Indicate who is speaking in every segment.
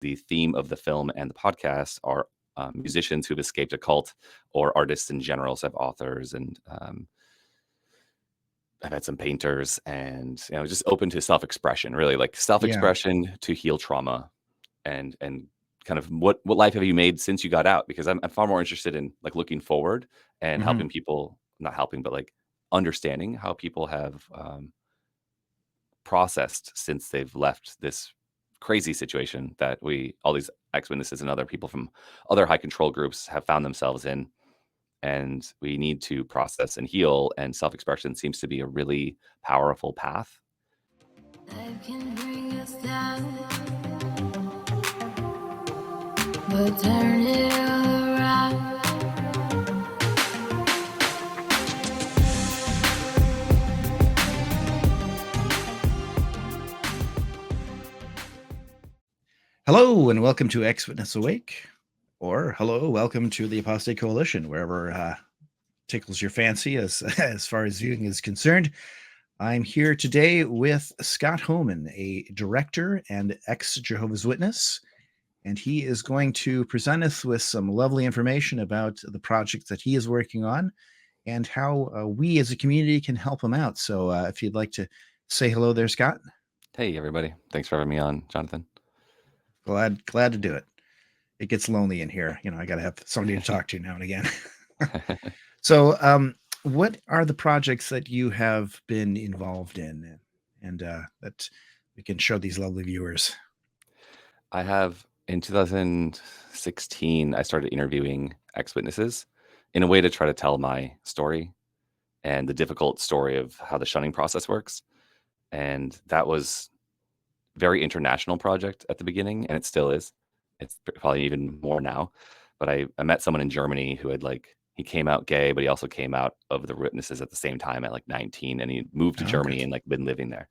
Speaker 1: the theme of the film and the podcast are musicians who've escaped a cult or artists in general. So I have authors and I've had some painters and just open to self-expression, really like
Speaker 2: Yeah.
Speaker 1: self-expression to heal trauma and kind of what life have you made since you got out? Because I'm far more interested in like looking forward and
Speaker 2: Hmm.
Speaker 1: helping people, not helping, but like understanding how people have processed since they've left this crazy situation that all these ex-witnesses and other people from other high control groups have found themselves in. And we need to process and heal, and self-expression seems to be a really powerful path.
Speaker 3: Life can bring us down, but turn it all around.
Speaker 2: Hello, and welcome to Ex-Witness Awake, or hello, welcome to the Apostate Coalition, wherever tickles your fancy as far as viewing is concerned. I'm here today with Scott Homan, a director and ex-Jehovah's Witness, and he is going to present us with some lovely information about the projects that he is working on and how we as a community can help him out. So if you'd like to say hello there, Scott.
Speaker 1: Hey, everybody. Thanks for having me on, Jonathan.
Speaker 2: Glad to do it. It gets lonely in here. I got to have somebody to talk to now and again. So, what are the projects that you have been involved in and that we can show these lovely viewers?
Speaker 1: I have, in 2016, I started interviewing ex-witnesses in a way to try to tell my story and the difficult story of how the shunning process works. And that was very international project at the beginning, and it still is. It's probably even more now. But I met someone in Germany who had he came out gay, but he also came out of the witnesses at the same time at like 19, and he moved to
Speaker 2: Oh,
Speaker 1: Germany
Speaker 2: good.
Speaker 1: and like been living there.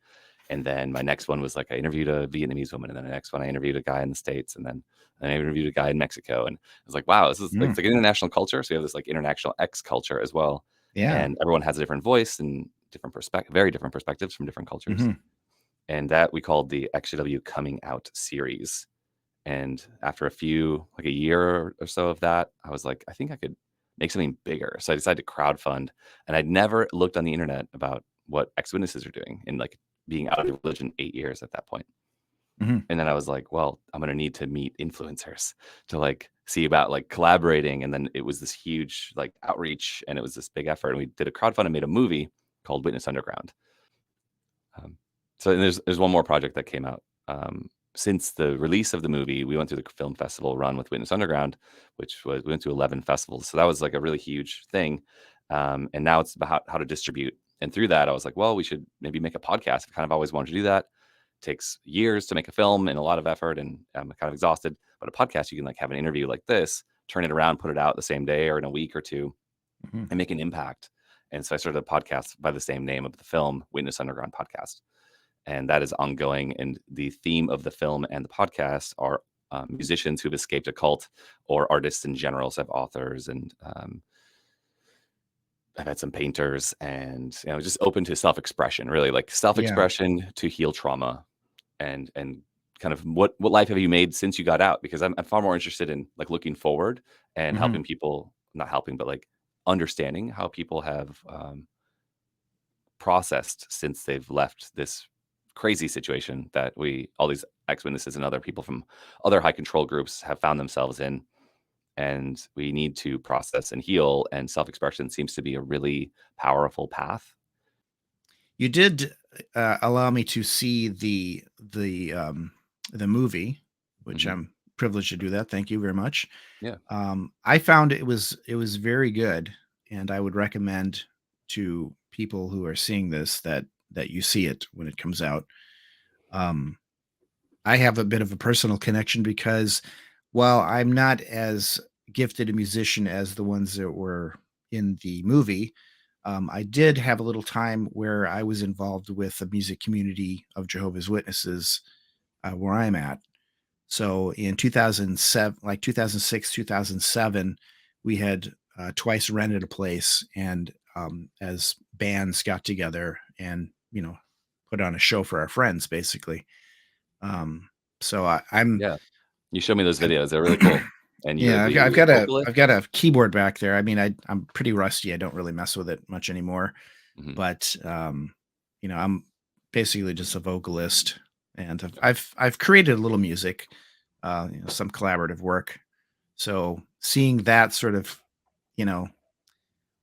Speaker 1: And then my next one was like I interviewed a Vietnamese woman, and then the next one I interviewed a guy in the States, and then I interviewed a guy in Mexico. And I was like, wow, this is like, it's like an international culture. So we have this like international X culture as well.
Speaker 2: Yeah.
Speaker 1: And everyone has a different voice and different very different perspectives from different cultures.
Speaker 2: Mhm.
Speaker 1: And that we called the XJW Coming Out series. And after a year or so of that, I was like, I think I could make something bigger. So I decided to crowdfund. And I'd never looked on the internet about what ex-witnesses are doing in like being out of religion 8 years at that point.
Speaker 2: Mhm.
Speaker 1: And then I was like, well, I'm going to need to meet influencers to like see about like collaborating. And then it was this huge like outreach, and it was this big effort. And we did a crowdfund and made a movie called Witness Underground. So there's one more project that came out. Since the release of the movie, we went through the film festival run with Witness Underground, we went to 11 festivals. So that was like a really huge thing. And now it's about how to distribute. And through that, I was like, well, we should maybe make a podcast. I've kind of always wanted to do that. It takes years to make a film and a lot of effort, and I'm kind of exhausted. But a podcast, you can like have an interview like this, turn it around, put it out the same day or in a week or two,
Speaker 2: Mhm.
Speaker 1: and make an impact. And so I started a podcast by the same name of the film, Witness Underground Podcast, and that is ongoing. And the theme of the film and the podcast are musicians who've escaped a cult or artists in general. So I have authors and I've had some painters and just open to self-expression, really like
Speaker 2: Yeah.
Speaker 1: self-expression to heal trauma and kind of what life have you made since you got out? Because I'm far more interested in like looking forward and
Speaker 2: Mhm.
Speaker 1: helping people, not helping, but like understanding how people have processed since they've left this crazy situation that all these ex-witnesses and other people from other high control groups have found themselves in. And we need to process and heal, and self-expression seems to be a really powerful path.
Speaker 2: You did allow me to see the movie, which
Speaker 1: Hmm.
Speaker 2: I'm privileged to do that. Thank you very much.
Speaker 1: Yeah.
Speaker 2: I found it was very good, and I would recommend to people who are seeing this that you see it when it comes out. Um, I have a bit of a personal connection because while I'm not as gifted a musician as the ones that were in the movie, I did have a little time where I was involved with the music community of Jehovah's Witnesses where I'm at. So in 2007, like 2006, 2007, we had twice rented a place and as bands got together and, put on a show for our friends, basically. Um, so I'm
Speaker 1: Yeah. You show me those videos; they're really cool. And you're
Speaker 2: Yeah,
Speaker 1: the
Speaker 2: I've got
Speaker 1: vocalist.
Speaker 2: a keyboard back there. I mean, I'm pretty rusty. I don't really mess with it much anymore.
Speaker 1: Mhm.
Speaker 2: But I'm basically just a vocalist, and I've created a little music, some collaborative work. So seeing that sort of, you know,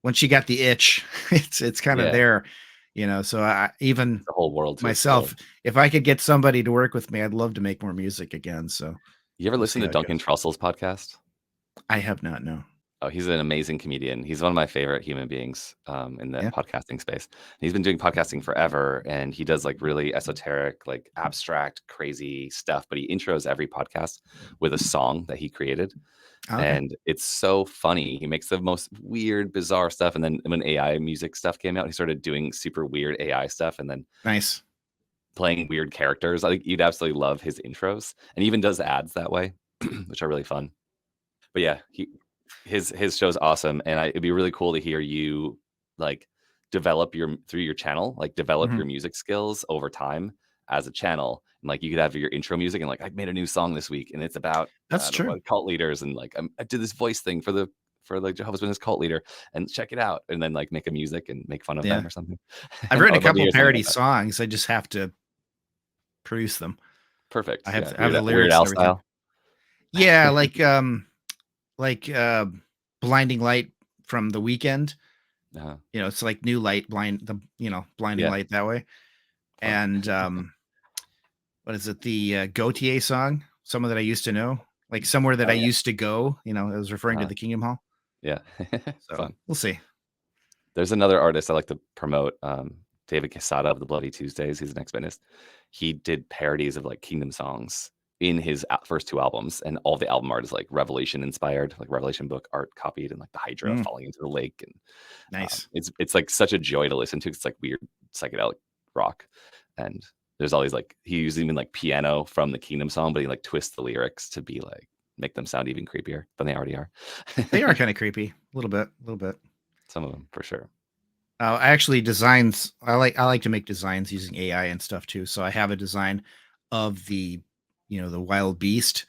Speaker 2: once you got the itch, it's kind of
Speaker 1: Yeah,
Speaker 2: there, So I even
Speaker 1: the whole world to explore.
Speaker 2: myself, if I could get somebody to work with me, I'd love to make more music again. So
Speaker 1: You ever
Speaker 2: we'll see
Speaker 1: listen to
Speaker 2: how it
Speaker 1: Duncan
Speaker 2: goes.
Speaker 1: Trussell's podcast?
Speaker 2: I have not, no.
Speaker 1: Oh, he's an amazing comedian. He's one of my favorite human beings, in the
Speaker 2: Yeah.
Speaker 1: podcasting space. He's been doing podcasting forever, and he does like really esoteric, like abstract, crazy stuff. But he intros every podcast with a song that he created,
Speaker 2: Okay.
Speaker 1: and it's so funny. He makes the most weird, bizarre stuff. And then when AI music stuff came out, he started doing super weird AI stuff, and then
Speaker 2: Nice.
Speaker 1: playing weird characters. I think you'd absolutely love his intros, and he even does ads that way, which are really fun. But yeah, his show's awesome, and it'd be really cool to hear you like develop your through your channel, like develop your
Speaker 2: Mhm.
Speaker 1: music skills over time as a channel. And like you could have your intro music, and like I made a new song this week, and it's about
Speaker 2: That's true.
Speaker 1: cult leaders, and like I did this voice thing for like Jehovah's Witness cult leader, and check it out, and then like make a music and make fun of
Speaker 2: Yeah.
Speaker 1: them or something.
Speaker 2: I've
Speaker 1: I
Speaker 2: written a
Speaker 1: would love to
Speaker 2: couple
Speaker 1: hear something
Speaker 2: parody
Speaker 1: like that.
Speaker 2: songs. I just have to produce them.
Speaker 1: Perfect. Yeah,
Speaker 2: I have the
Speaker 1: Weird
Speaker 2: lyrics and
Speaker 1: Al
Speaker 2: everything.
Speaker 1: style.
Speaker 2: Yeah, like Blinding Light from The Weekend.
Speaker 1: Uh-huh.
Speaker 2: It's like New Light, Blinding
Speaker 1: Yeah,
Speaker 2: Light that way.
Speaker 1: fun.
Speaker 2: And what is it? The Gautier song, Someone That I Used to Know, like Somewhere That
Speaker 1: Oh
Speaker 2: I
Speaker 1: yeah.
Speaker 2: Used to Go. I was referring to
Speaker 1: Uh-huh.
Speaker 2: the Kingdom Hall.
Speaker 1: Yeah.
Speaker 2: So
Speaker 1: Fun.
Speaker 2: we'll see.
Speaker 1: There's another artist I like to promote, David Quesada of the Bloody Tuesdays. He's an ex-Venice. He did parodies of like Kingdom songs in his first two albums, and all the album art is like Revelation inspired, like Revelation book art copied, and like the Hydra
Speaker 2: Mm,
Speaker 1: falling into the lake. And
Speaker 2: nice.
Speaker 1: it's like such a joy to listen to. It's like weird psychedelic rock, and there's all these like he uses even like piano from the Kingdom song, but he like twists the lyrics to be like make them sound even creepier than they already are.
Speaker 2: They are kind of creepy, a little bit, a little bit.
Speaker 1: Some of them for sure.
Speaker 2: I actually designs. I like to make designs using AI and stuff too. So I have a design of the wild beast,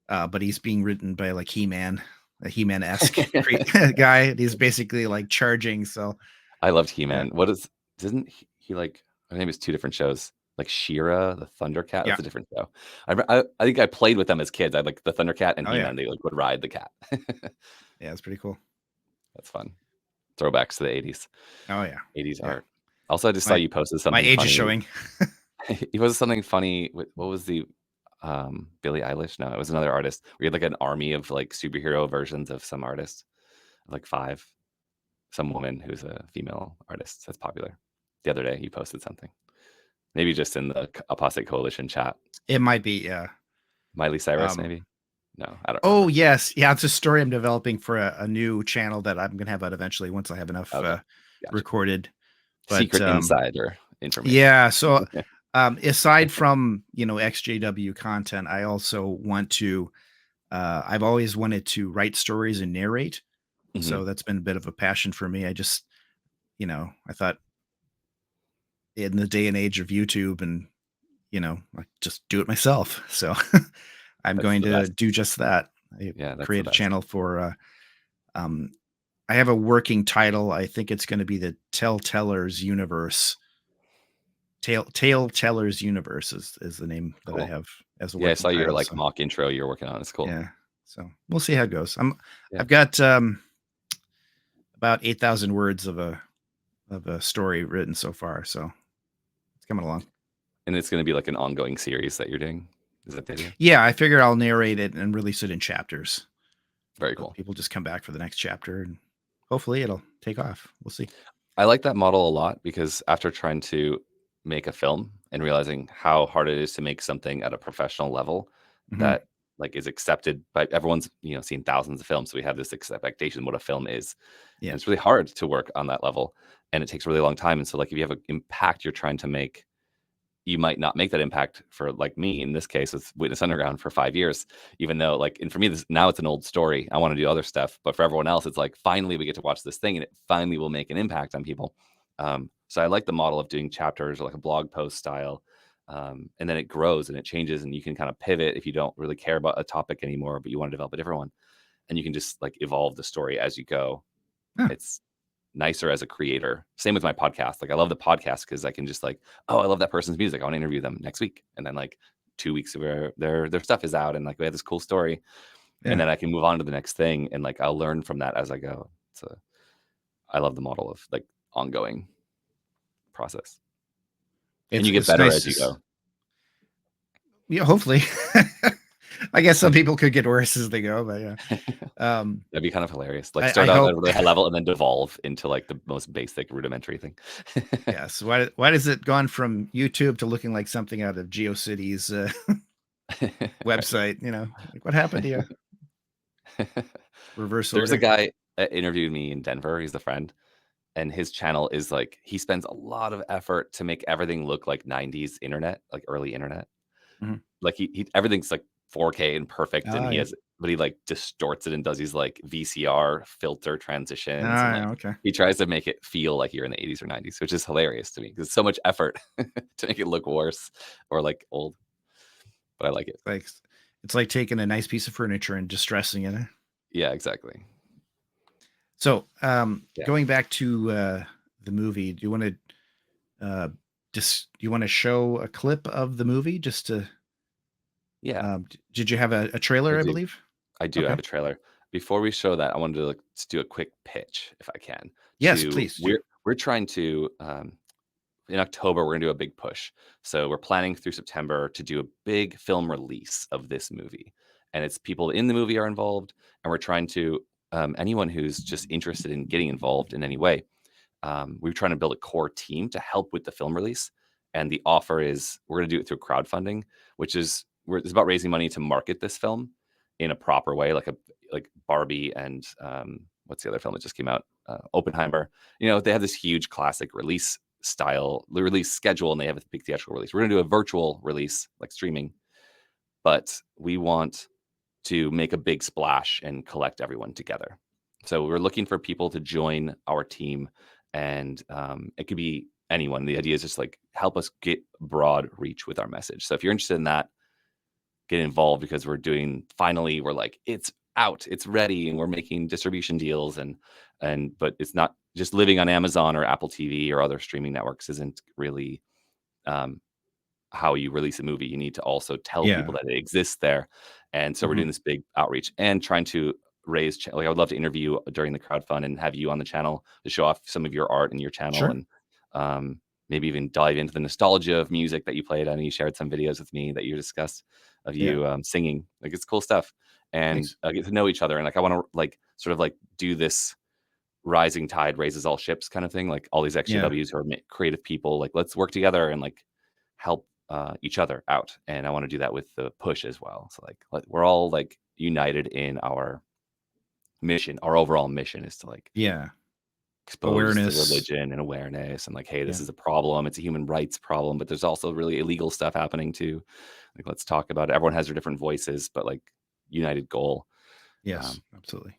Speaker 2: but he's being written by like He-Man, a He-Man-esque guy. And he's basically like charging. So
Speaker 1: I loved
Speaker 2: yeah,
Speaker 1: He-Man. What is didn't he like I think it was two different shows, like She-Ra, the Thundercat,
Speaker 2: yeah,
Speaker 1: that's a different show. I think I played with them as kids. I like the Thundercat and
Speaker 2: oh yeah,
Speaker 1: He-Man, they like would ride the cat.
Speaker 2: yeah. It's pretty cool.
Speaker 1: That's fun. Throwbacks to the 80s.
Speaker 2: Oh yeah,
Speaker 1: 80s
Speaker 2: yeah.
Speaker 1: art. Also, I just saw
Speaker 2: My
Speaker 1: you posted
Speaker 2: my
Speaker 1: something
Speaker 2: age is
Speaker 1: funny.
Speaker 2: showing.
Speaker 1: You posted something funny with what was the Billie Eilish? No, it was another artist. We had like an army of like superhero versions of some artist, like 5. Some woman who's a female artist that's popular. The other day you posted something. Maybe just in the Apostate Coalition chat.
Speaker 2: It might be, yeah.
Speaker 1: Miley Cyrus,
Speaker 2: Um,
Speaker 1: maybe? No, I don't
Speaker 2: oh
Speaker 1: remember.
Speaker 2: yes, yeah. It's a story I'm developing for a new channel that I'm gonna have out eventually once I have enough
Speaker 1: Okay, gotcha.
Speaker 2: recorded. But
Speaker 1: Secret insider information.
Speaker 2: yeah, so aside from XJW content, I also want to. I've always wanted to write stories and narrate,
Speaker 1: Mhm.
Speaker 2: so that's been a bit of a passion for me. I thought in the day and age of YouTube and I just do it myself. So I'm
Speaker 1: That's
Speaker 2: going
Speaker 1: the
Speaker 2: to
Speaker 1: best.
Speaker 2: do just that. I
Speaker 1: Yeah, that's the
Speaker 2: create a
Speaker 1: best.
Speaker 2: channel for. Um, I have a working title. I think it's going to be the Telltellers Universe. Tale Tellers Universe is the name that I
Speaker 1: Cool.
Speaker 2: have as a
Speaker 1: Yeah, I
Speaker 2: working
Speaker 1: saw your,
Speaker 2: title.
Speaker 1: like,
Speaker 2: So
Speaker 1: mock intro you're working on. It's cool.
Speaker 2: yeah, so we'll see how it goes.
Speaker 1: Yeah.
Speaker 2: I've got about 8,000 words of a story written so far, so it's coming along.
Speaker 1: And it's gonna be, like, an ongoing series that you're doing? Is that the idea?
Speaker 2: Yeah, I figured I'll narrate it and release it in chapters.
Speaker 1: Very
Speaker 2: So
Speaker 1: cool.
Speaker 2: people just come back for the next chapter, and hopefully it'll take off. We'll see.
Speaker 1: I like that model a lot because after trying to make a film and realizing how hard it is to make something at a professional level
Speaker 2: Mhm.
Speaker 1: that like is accepted by everyone's, seen thousands of films. So we have this expectation what a film is. And
Speaker 2: Yeah.
Speaker 1: it's really hard to work on that level and it takes a really long time. And so like if you have an impact you're trying to make, you might not make that impact for like me in this case with Witness Underground for 5 years, even though like, and for me, now it's an old story. I want to do other stuff, but for everyone else, it's like, finally we get to watch this thing and it finally will make an impact on people. So I like the model of doing chapters or like a blog post style. and then it grows and it changes, and you can kind of pivot if you don't really care about a topic anymore, but you want to develop a different one, and you can just like evolve the story as you go.
Speaker 2: Huh.
Speaker 1: It's nicer as a creator. Same with my podcast. Like I love the podcast because I can just like, oh, I love that person's music. I want to interview them next week, and then like 2 weeks where their stuff is out, and like we have this cool story,
Speaker 2: Yeah.
Speaker 1: and then I can move on to the next thing, and like I'll learn from that as I go. So I love the model of like ongoing process, and you get better
Speaker 2: nice
Speaker 1: as you go.
Speaker 2: Yeah, hopefully. I guess some people could get worse as they go, but yeah.
Speaker 1: That'd be kind of hilarious. Like
Speaker 2: I
Speaker 1: start out
Speaker 2: hope-
Speaker 1: at a really high level and then devolve into like the most basic rudimentary thing.
Speaker 2: Yes. Why does it gone from YouTube to looking like something out of GeoCities website? You know, like what happened to you? Reverse
Speaker 1: There's
Speaker 2: order.
Speaker 1: a guy that interviewed me in Denver. He's a friend, and his channel is like he spends a lot of effort to make everything look like 90s internet, like early internet.
Speaker 2: Mhm.
Speaker 1: Like he everything's like 4K and perfect, and he
Speaker 2: yeah.
Speaker 1: has, but he like distorts it and does these like VCR filter transitions, and
Speaker 2: Yeah,
Speaker 1: like
Speaker 2: okay.
Speaker 1: he tries to make it feel like you're in the 80s or 90s, which is hilarious to me because it's so much effort to make it look worse or like old. But I like it.
Speaker 2: It's like taking a nice piece of furniture and distressing it.
Speaker 1: Yeah, exactly.
Speaker 2: So,
Speaker 1: Yeah.
Speaker 2: going back to the movie, do you want to show a clip of the movie just to?
Speaker 1: Yeah,
Speaker 2: Did you have a trailer? I
Speaker 1: do.
Speaker 2: believe.
Speaker 1: I do
Speaker 2: Okay.
Speaker 1: have a trailer. Before we show that, I wanted to like, just do a quick pitch, if I can.
Speaker 2: Yes, please do.
Speaker 1: We're trying to in October we're gonna do a big push. So we're planning through September to do a big film release of this movie, and it's people in the movie are involved, and we're trying to anyone who's just interested in getting involved in any way. We're trying to build a core team to help with the film release, and the offer is we're going to do it through crowdfunding, which is it's about raising money to market this film in a proper way, like Barbie and what's the other film that just came out, Oppenheimer. You know, they have this huge classic release schedule, and they have a big theatrical release. We're going to do a virtual release like streaming, but we want to make a big splash and collect everyone together. So we're looking for people to join our team, and it could be anyone. The idea is just like help us get broad reach with our message. So if you're interested in that, get involved, because we're like it's out, it's ready, and we're making distribution deals, but it's not just living on Amazon or Apple TV or other streaming networks isn't really how you release a movie. You need to also tell people that it exists there. And so we're doing this big outreach and trying to raise like I would love to interview during the crowdfund and have you on the channel to show off some of your art and your channel.
Speaker 2: Sure.
Speaker 1: And maybe even dive into the nostalgia of music that you played. I know you shared some videos with me that you discussed of you singing. Like it's cool stuff, and get to know each other. And like I want to like sort of like do this rising tide raises all ships kind of thing. Like all these XJWs who are creative people, like let's work together and like help each other out. And I want to do that with the push as well. So like we're all like united in our mission. Our overall mission is to like expose
Speaker 2: awareness,
Speaker 1: the religion and awareness, and like, hey, this is a problem. It's a human rights problem, but there's also really illegal stuff happening too. Like, let's talk about it. Everyone has their different voices, but like united goal.
Speaker 2: Yes, absolutely.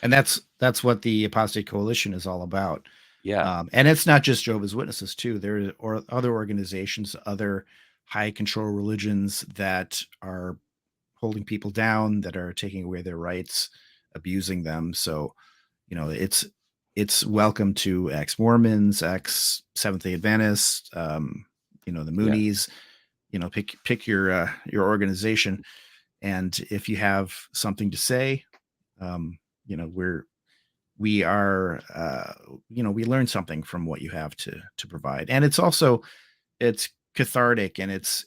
Speaker 2: And that's what the Apostate Coalition is all about.
Speaker 1: Yeah.
Speaker 2: And it's not just Jehovah's Witnesses too. There are other organizations, other high control religions that are holding people down, that are taking away their rights, abusing them. So, you know, it's welcome to ex-Mormons, ex-Seventh-day Adventists, you know, the Moonies, you know, pick your organization. And if you have something to say, you know, we are, you know, we learn something from what you have to provide. And it's also, it's cathartic, and it's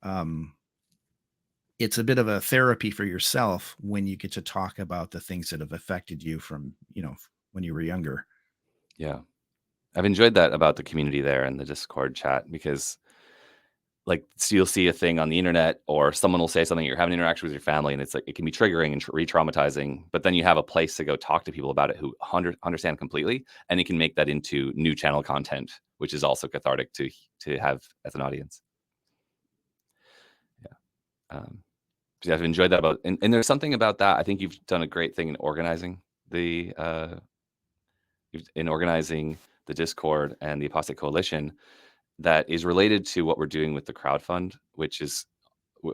Speaker 2: a bit of a therapy for yourself when you get to talk about the things that have affected you from, you know, when you were younger.
Speaker 1: Yeah. I've enjoyed that about the community there and the Discord chat, because like so you'll see a thing on the internet or someone will say something, you're having an interaction with your family, and it's like it can be triggering and re-traumatizing, but then you have a place to go talk to people about it who understand completely, and it can make that into new channel content, which is also cathartic to have as an audience. I've enjoyed that about, and there's something about that. I think you've done a great thing in organizing the Discord and the Apostate Coalition, that is related to what we're doing with the crowdfund, which is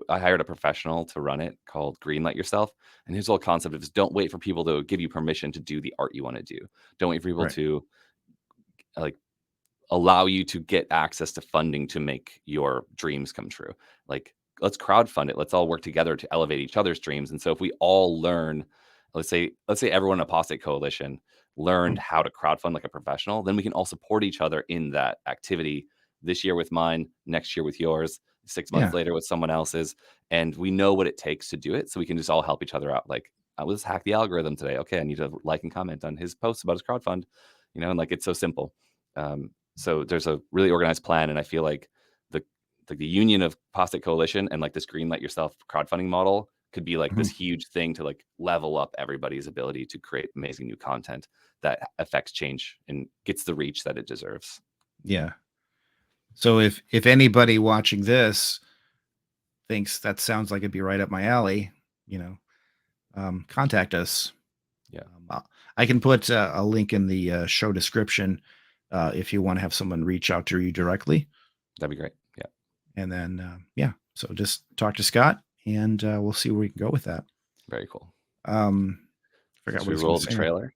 Speaker 1: I hired a professional to run it called Greenlight Yourself. And his whole concept is don't wait for people to give you permission to do the art you want to do. Don't wait for people
Speaker 2: Right.
Speaker 1: to like allow you to get access to funding to make your dreams come true. Like, let's crowdfund it. Let's all work together to elevate each other's dreams. And so if we all learn, let's say everyone in Apostate Coalition learned how to crowdfund like a professional, then we can all support each other in that activity this year with mine, next year with yours, 6 months
Speaker 2: Yeah.
Speaker 1: later with someone else's. And we know what it takes to do it. So we can just all help each other out. Like, I was hack the algorithm today. Okay, I need to like and comment on his posts about his crowdfund, and like it's so simple. So there's a really organized plan, and I feel like the union of Apostate Coalition and like this Greenlight Yourself crowdfunding model could be like this huge thing to like level up everybody's ability to create amazing new content that affects change and gets the reach that it deserves.
Speaker 2: Yeah. So if anybody watching this thinks that sounds like it'd be right up my alley, contact us.
Speaker 1: Yeah.
Speaker 2: I can put a link in the show description if you want to have someone reach out to you directly.
Speaker 1: That'd be great. Yeah.
Speaker 2: And then, so just talk to Scott and we'll see where we can go with that.
Speaker 1: Very cool.
Speaker 2: Forgot
Speaker 1: Should
Speaker 2: what
Speaker 1: we
Speaker 2: I was
Speaker 1: roll
Speaker 2: gonna
Speaker 1: the
Speaker 2: say.
Speaker 1: trailer?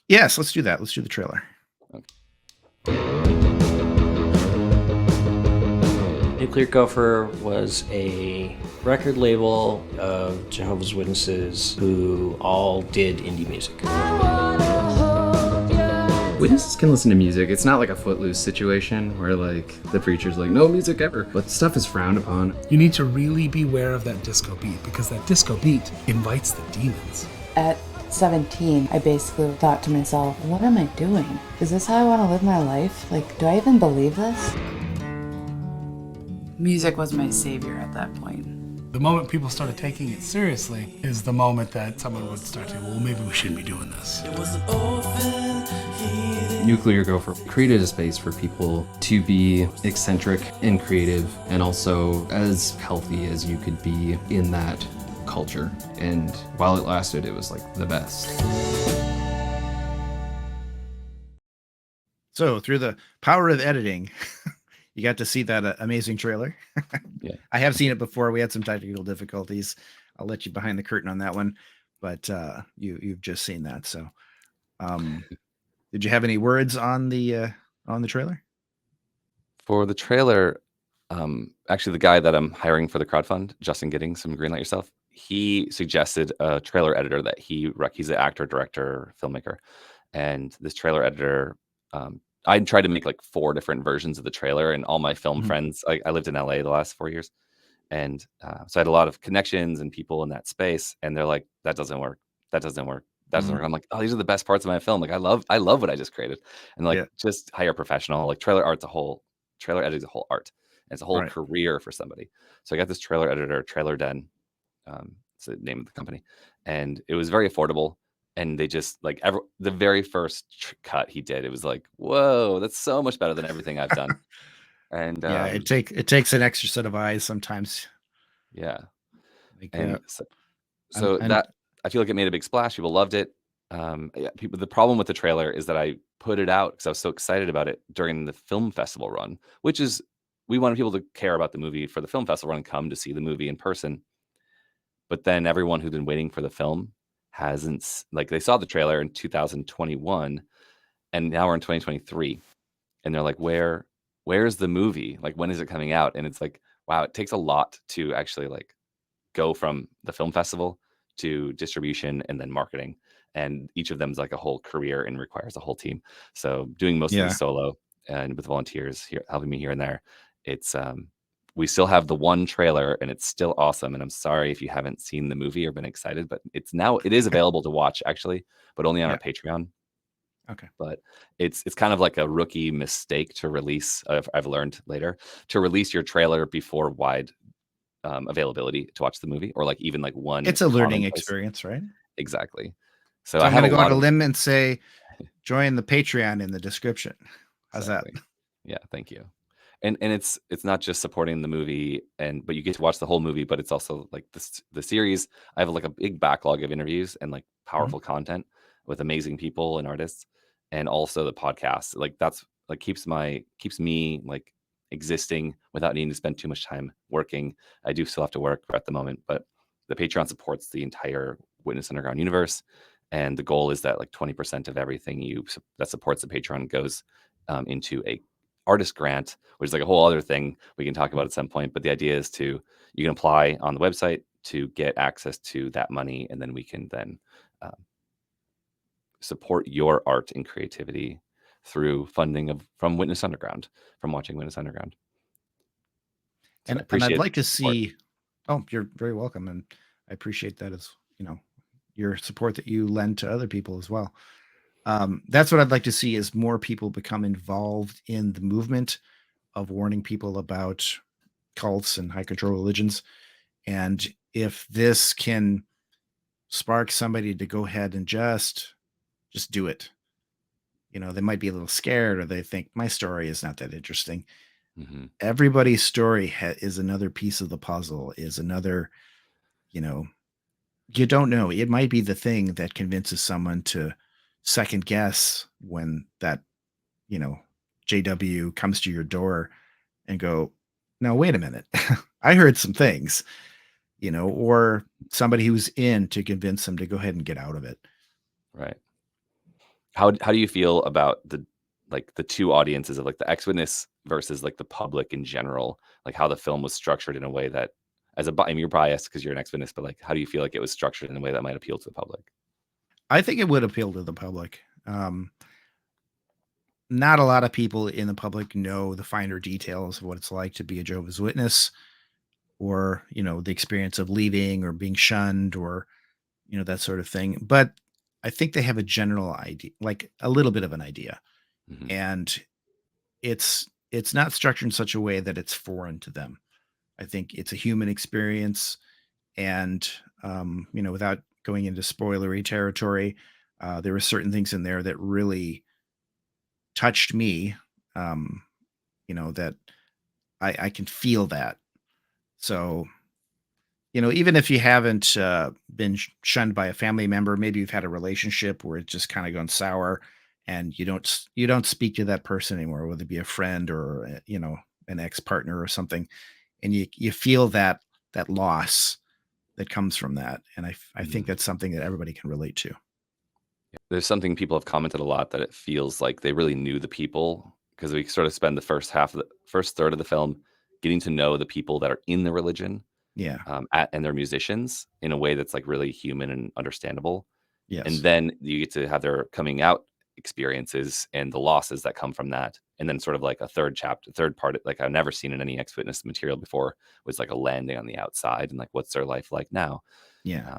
Speaker 2: Yes, let's do that. Let's do the trailer.
Speaker 4: Nuclear Gopher was a record label of Jehovah's Witnesses who all did indie music.
Speaker 5: Witnesses can listen to music. It's not like a Footloose situation where like the preacher's like, no music ever. But stuff is frowned upon.
Speaker 6: You need to really beware of that disco beat because that disco beat invites the demons.
Speaker 7: At 17, I basically thought to myself, what am I doing? Is this how I want to live my life? Like, do I even believe this? Music was my savior at that point.
Speaker 6: The moment people started taking it seriously is the moment that someone would start to, well, maybe we shouldn't be doing this.
Speaker 5: Nuclear Gopher created a space for people to be eccentric and creative and also as healthy as you could be in that culture. And while it lasted, it was like the best.
Speaker 2: So through the power of editing, you got to see that amazing trailer.
Speaker 1: Yeah.
Speaker 2: I have seen it before. We had some technical difficulties. I'll let you behind the curtain on that one, but you've just seen that. So, did you have any words on the trailer?
Speaker 1: For the trailer, actually, the guy that I'm hiring for the crowdfund, Justin Giddings from Greenlight Yourself, he suggested a trailer editor that he's an actor, director, filmmaker, and this trailer editor. I tried to make like 4 different versions of the trailer, and all my film friends. I lived in LA the last 4 years, and so I had a lot of connections and people in that space, and they're like, "That doesn't work. That doesn't work. That doesn't work." I'm like, "Oh, these are the best parts of my film. Like, I love what I just created." And like, just hire a professional. Like, trailer editing is a whole art. And it's a whole career for somebody. So I got this trailer editor, Trailer Den. It's the name of the company, and it was very affordable. And they just like the very first cut he did, it was like, whoa, that's so much better than everything I've done. And
Speaker 2: it takes an extra set of eyes sometimes.
Speaker 1: Yeah.
Speaker 2: Like,
Speaker 1: and so that I feel like it made a big splash. People loved it. The problem with the trailer is that I put it out because I was so excited about it during the film festival run, which is we wanted people to care about the movie for the film festival run and come to see the movie in person. But then everyone who'd been waiting for the film hasn't, like, they saw the trailer in 2021 and now we're in 2023 and they're like, where's the movie? Like, when is it coming out? And it's like, wow, it takes a lot to actually like go from the film festival to distribution and then marketing. And each of them is like a whole career and requires a whole team. So doing most of these solo and with volunteers here helping me here and there, it's we still have the one trailer and it's still awesome. And I'm sorry if you haven't seen the movie or been excited, but it is available to watch actually, but only on our Patreon.
Speaker 2: Okay.
Speaker 1: But it's kind of like a rookie mistake to release. I've learned later to release your trailer before wide availability to watch the movie, or like even like one.
Speaker 2: It's a learning experience, right?
Speaker 1: Exactly. So
Speaker 2: I'm going to go on a limb and say, join the Patreon in the description. How's that?
Speaker 1: Yeah, thank you. And it's not just supporting the movie, but you get to watch the whole movie, but it's also like the series. I have like a big backlog of interviews and like powerful content with amazing people and artists, and also the podcast. Like that's like keeps me like existing without needing to spend too much time working. I do still have to work at the moment, but the Patreon supports the entire Witness Underground universe. And the goal is that like 20% of everything that supports the Patreon goes into a artist grant, which is like a whole other thing we can talk about at some point. But the idea is you can apply on the website to get access to that money, and then we can then support your art and creativity through funding from Witness Underground, from watching Witness Underground. So
Speaker 2: And I'd like to
Speaker 1: support.
Speaker 2: see. Oh, you're very welcome, and I appreciate that as your support that you lend to other people as well. That's what I'd like to see, is more people become involved in the movement of warning people about cults and high control religions. And if this can spark somebody to go ahead and just do it, they might be a little scared, or they think my story is not that interesting.
Speaker 1: Mhm.
Speaker 2: Everybody's story is another piece of the puzzle, is another, you don't know. It might be the thing that convinces someone to second guess when that, JW comes to your door and go, no, wait a minute. I heard some things, or somebody who's in to convince them to go ahead and get out of it.
Speaker 1: Right. How do you feel about the two audiences of like the ex-witness versus like the public in general? Like how the film was structured in a way that, I mean, you're biased because you're an ex-witness, but like how do you feel like it was structured in a way that might appeal to the public?
Speaker 2: I think it would appeal to the public. Not a lot of people in the public know the finer details of what it's like to be a Jehovah's Witness, or, the experience of leaving or being shunned, or, that sort of thing. But I think they have a general idea, like a little bit of an idea.
Speaker 1: Mhm.
Speaker 2: And it's not structured in such a way that it's foreign to them. I think it's a human experience. And, without going into spoilery territory, there were certain things in there that really touched me, that I can feel that. So, even if you haven't been shunned by a family member, maybe you've had a relationship where it's just kind of gone sour, and you don't speak to that person anymore, whether it be a friend or an ex-partner or something, and you feel that loss that comes from that. And I think that's something that everybody can relate to.
Speaker 1: There's something people have commented a lot, that it feels like they really knew the people, because we sort of spend the first third of the film getting to know the people that are in the religion,
Speaker 2: Yeah.
Speaker 1: and their musicians in a way that's like really human and understandable.
Speaker 2: Yes.
Speaker 1: And then you get to have their coming out experiences and the losses that come from that. And then sort of like a third part, like I've never seen in any ex-witness material before, was like a landing on the outside and like, what's their life like now?
Speaker 2: Yeah.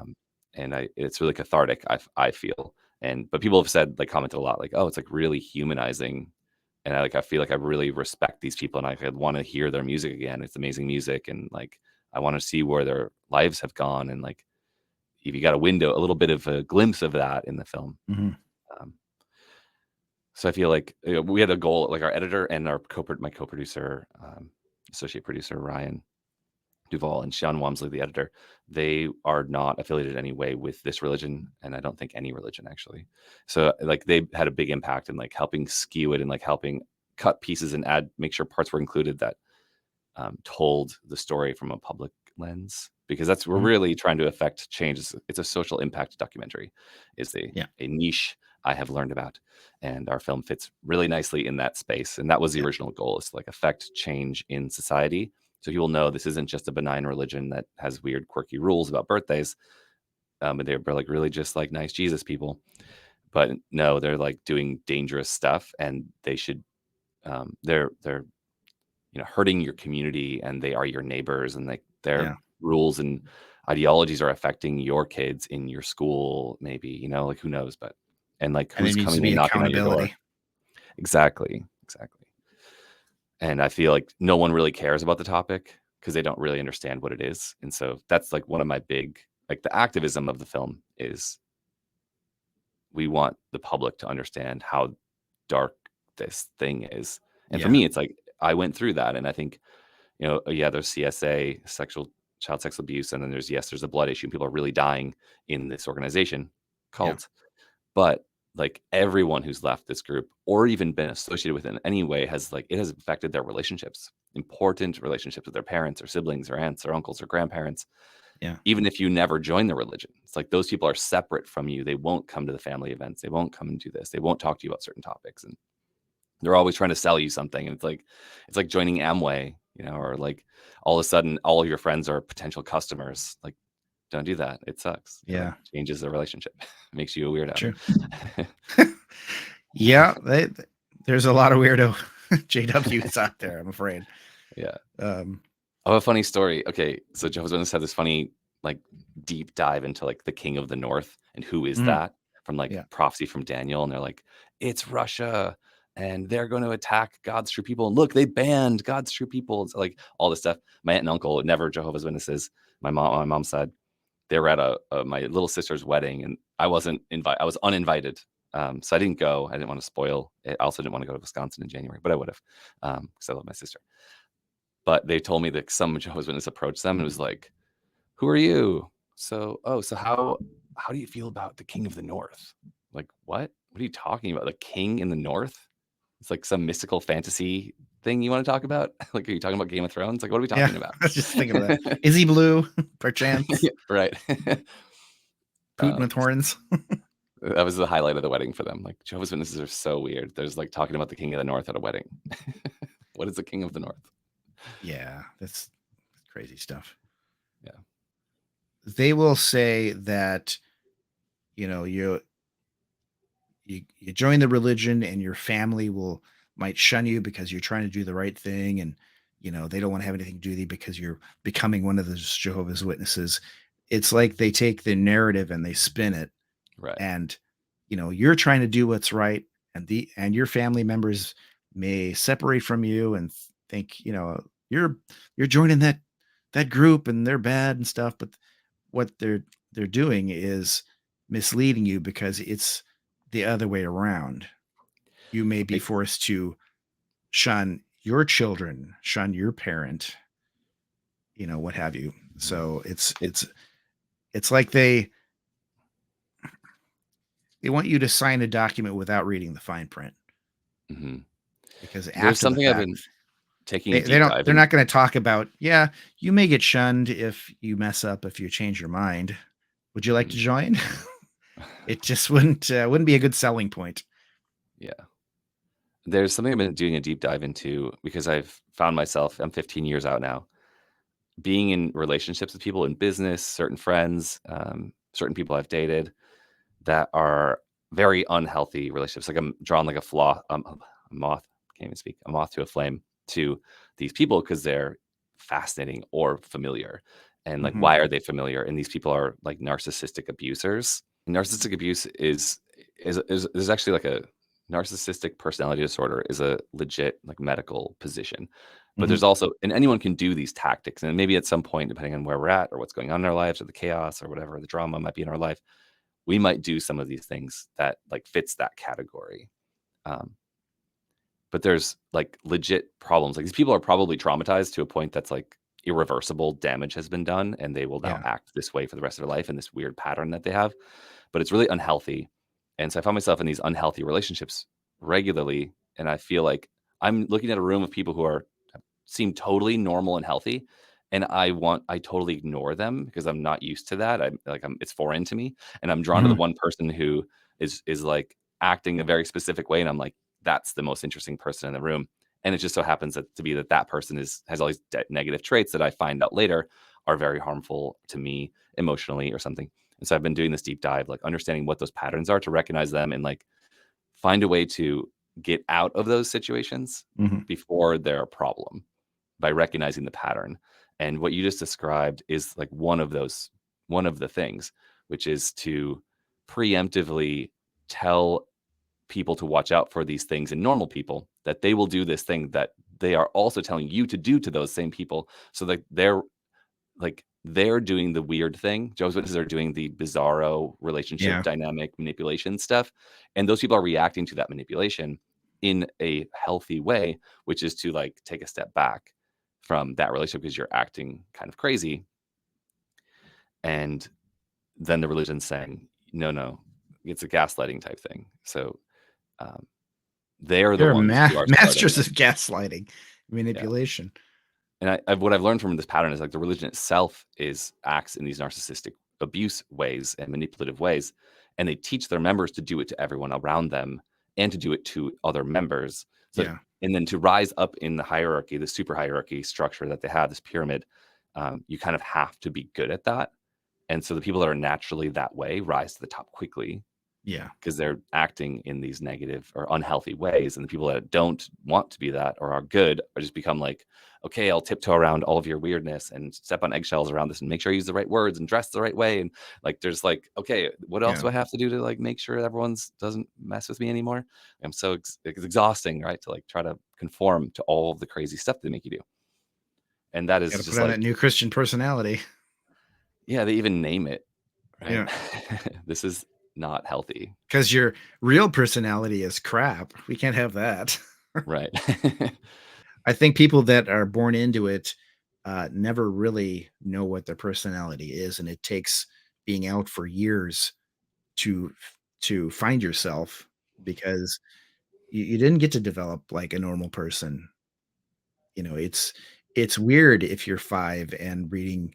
Speaker 1: And it's really cathartic, I feel. But people have commented a lot, like, oh, it's like really humanizing. And I feel like I really respect these people, and I want to hear their music again. It's amazing music. And like, I want to see where their lives have gone. And like, if you got a little bit of a glimpse of that in the film.
Speaker 2: Mhm.
Speaker 1: So I feel like we had a goal, like our editor and my co-producer, associate producer, Ryan Duvall, and Sean Walmsley, the editor, they are not affiliated in any way with this religion, and I don't think any religion actually. So like they had a big impact in like helping skew it and like helping cut pieces and make sure parts were included that told the story from a public lens, because we're really trying to affect change. It's a social impact documentary, is a niche I have learned about, and our film fits really nicely in that space. And that was the original goal, is to like affect change in society. So you will know this isn't just a benign religion that has weird, quirky rules about birthdays. But they're like really just like nice Jesus people. But no, they're like doing dangerous stuff, and they should. They're hurting your community, and they are your neighbors, and like their rules and ideologies are affecting your kids in your school. Maybe like who knows, but like who's coming and knocking on your door. Exactly. And I feel like no one really cares about the topic because they don't really understand what it is. And so that's like one of my big, like the activism of the film is we want the public to understand how dark this thing is. And for me, it's like, I went through that. And I think, there's CSA, child sex abuse. And then there's a blood issue. And people are really dying in this organization cult. But like everyone who's left this group or even been associated with it in any way has like it has affected their relationships, important relationships with their parents or siblings or aunts or uncles or grandparents.
Speaker 2: Yeah.
Speaker 1: Even if you never join the religion, it's like those people are separate from you. They won't come to the family events. They won't come and do this. They won't talk to you about certain topics, and they're always trying to sell you something. And it's like joining Amway, or like all of a sudden all of your friends are potential customers. Like, don't do that. It sucks. It,
Speaker 2: Yeah.
Speaker 1: like, changes the relationship. Makes you a weirdo.
Speaker 2: True. Yeah, there's a lot of weirdo JWs out there, I'm afraid.
Speaker 1: Yeah.
Speaker 2: Um,
Speaker 1: I have a funny story. Okay, so Jehovah's Witnesses had this funny, like, deep dive into like the King of the North and who is
Speaker 2: Mhm.
Speaker 1: that from like
Speaker 2: Yeah.
Speaker 1: prophecy from Daniel, and they're like, it's Russia, and they're going to attack God's true people. And look, they banned God's true people. It's like all this stuff. My aunt and uncle, never Jehovah's Witnesses. My mom, on my mom's side, they were at my little sister's wedding, and I wasn't invited. I was uninvited, so I didn't go. I didn't want to spoil it. I also didn't want to go to Wisconsin in January, but I would have, because I love my sister. But they told me that some Jehovah's Witness approached them and was like, "Who are you?" So how do you feel about the King of the North? Like, what? What are you talking about? The King in the North? It's like some mystical fantasy thing you want to talk about? Like, are you talking about Game of Thrones? Like, what are we talking about?
Speaker 2: I was just thinking of that. Is he blue, perchance?
Speaker 1: Yeah, right.
Speaker 2: Putin with horns.
Speaker 1: That was the highlight of the wedding for them. Like, Jehovah's Witnesses are so weird. There's like talking about the King of the North at a wedding. What is the King of the North?
Speaker 2: Yeah, that's crazy stuff.
Speaker 1: Yeah.
Speaker 2: They will say that, you join the religion and your family might shun you because you're trying to do the right thing, and they don't want to have anything to do with you because you're becoming one of those Jehovah's Witnesses. It's like they take the narrative and they spin it,
Speaker 1: Right.
Speaker 2: and you're trying to do what's right, and your family members may separate from you and think you're joining that group and they're bad and stuff, but what they're doing is misleading you because it's the other way around. You may be forced to shun your children, shun your parent, what have you. So it's like they want you to sign a document without reading the fine print.
Speaker 1: Mm-hmm.
Speaker 2: Because
Speaker 1: There's
Speaker 2: after
Speaker 1: something
Speaker 2: the
Speaker 1: I've
Speaker 2: fact,
Speaker 1: been taking a deep dive
Speaker 2: they're
Speaker 1: in.
Speaker 2: not going to talk about, yeah, you may get shunned if you mess up, if you change your mind. Would you like to join? It just wouldn't be a good selling point.
Speaker 1: Yeah. There's something I've been doing a deep dive into because I've found myself, I'm 15 years out now, being in relationships with people in business, certain friends, certain people I've dated that are very unhealthy relationships. Like I'm drawn like a moth, can't even speak, a moth to a flame to these people because they're fascinating or familiar. And like,
Speaker 2: Mhm.
Speaker 1: why are they familiar? And these people are like narcissistic abusers. Narcissistic abuse is actually like a narcissistic personality disorder is a legit like medical position. But
Speaker 2: Mhm.
Speaker 1: there's also, and anyone can do these tactics. And maybe at some point, depending on where we're at or what's going on in our lives or the chaos or whatever the drama might be in our life, we might do some of these things that like fits that category. But there's like legit problems. Like these people are probably traumatized to a point that's like irreversible damage has been done, and they will now
Speaker 2: Yeah.
Speaker 1: act this way for the rest of their life in this weird pattern that they have. But it's really unhealthy. And so I found myself in these unhealthy relationships regularly. And I feel like I'm looking at a room of people who seem totally normal and healthy. And I totally ignore them because I'm not used to that. It's foreign to me. And I'm drawn to the
Speaker 2: Mhm.
Speaker 1: one person who is like acting a very specific way. And I'm like, that's the most interesting person in the room. And it just so happens to be that person has all these negative traits that I find out later are very harmful to me emotionally or something. And so I've been doing this deep dive, like understanding what those patterns are to recognize them and like find a way to get out of those situations
Speaker 2: Mhm.
Speaker 1: before they're a problem by recognizing the pattern. And what you just described is like one of the things, which is to preemptively tell people to watch out for these things in normal people, that they will do this thing that they are also telling you to do to those same people. So that they're doing the weird thing. Jehovah's Witnesses are doing the bizarro relationship
Speaker 2: Yeah.
Speaker 1: dynamic manipulation stuff. And those people are reacting to that manipulation in a healthy way, which is to like take a step back from that relationship because you're acting kind of crazy. And then the religion's saying, no, it's a gaslighting type thing. So they're the
Speaker 2: They're
Speaker 1: ones who are starting
Speaker 2: masters
Speaker 1: it.
Speaker 2: of gaslighting,
Speaker 1: Yeah.
Speaker 2: manipulation.
Speaker 1: And what I've learned from this pattern is like the religion itself acts in these narcissistic abuse ways and manipulative ways, and they teach their members to do it to everyone around them and to do it to other members. So,
Speaker 2: Yeah.
Speaker 1: and then to rise up in the hierarchy, the super hierarchy structure that they have, this pyramid, you kind of have to be good at that. And so the people that are naturally that way rise to the top quickly
Speaker 2: Yeah.
Speaker 1: because they're acting in these negative or unhealthy ways. And the people that don't want to be that or are good are just become like, okay, I'll tiptoe around all of your weirdness and step on eggshells around this and make sure I use the right words and dress the right way. And like, there's like, okay, what else
Speaker 2: Yeah.
Speaker 1: do I have to do to like make sure everyone's doesn't mess with me anymore? I'm so it's exhausting, right? To like try to conform to all of the crazy stuff they make you do. And that is
Speaker 2: Got to
Speaker 1: just
Speaker 2: put on
Speaker 1: like,
Speaker 2: that new Christian personality.
Speaker 1: yeah, they even name it, right?
Speaker 2: Yeah.
Speaker 1: This is not healthy.
Speaker 2: Because your real personality is crap. We can't have that.
Speaker 1: Right.
Speaker 2: I think people that are born into it never really know what their personality is, and it takes being out for years to find yourself, because you didn't get to develop like a normal person. It's weird if you're 5 and reading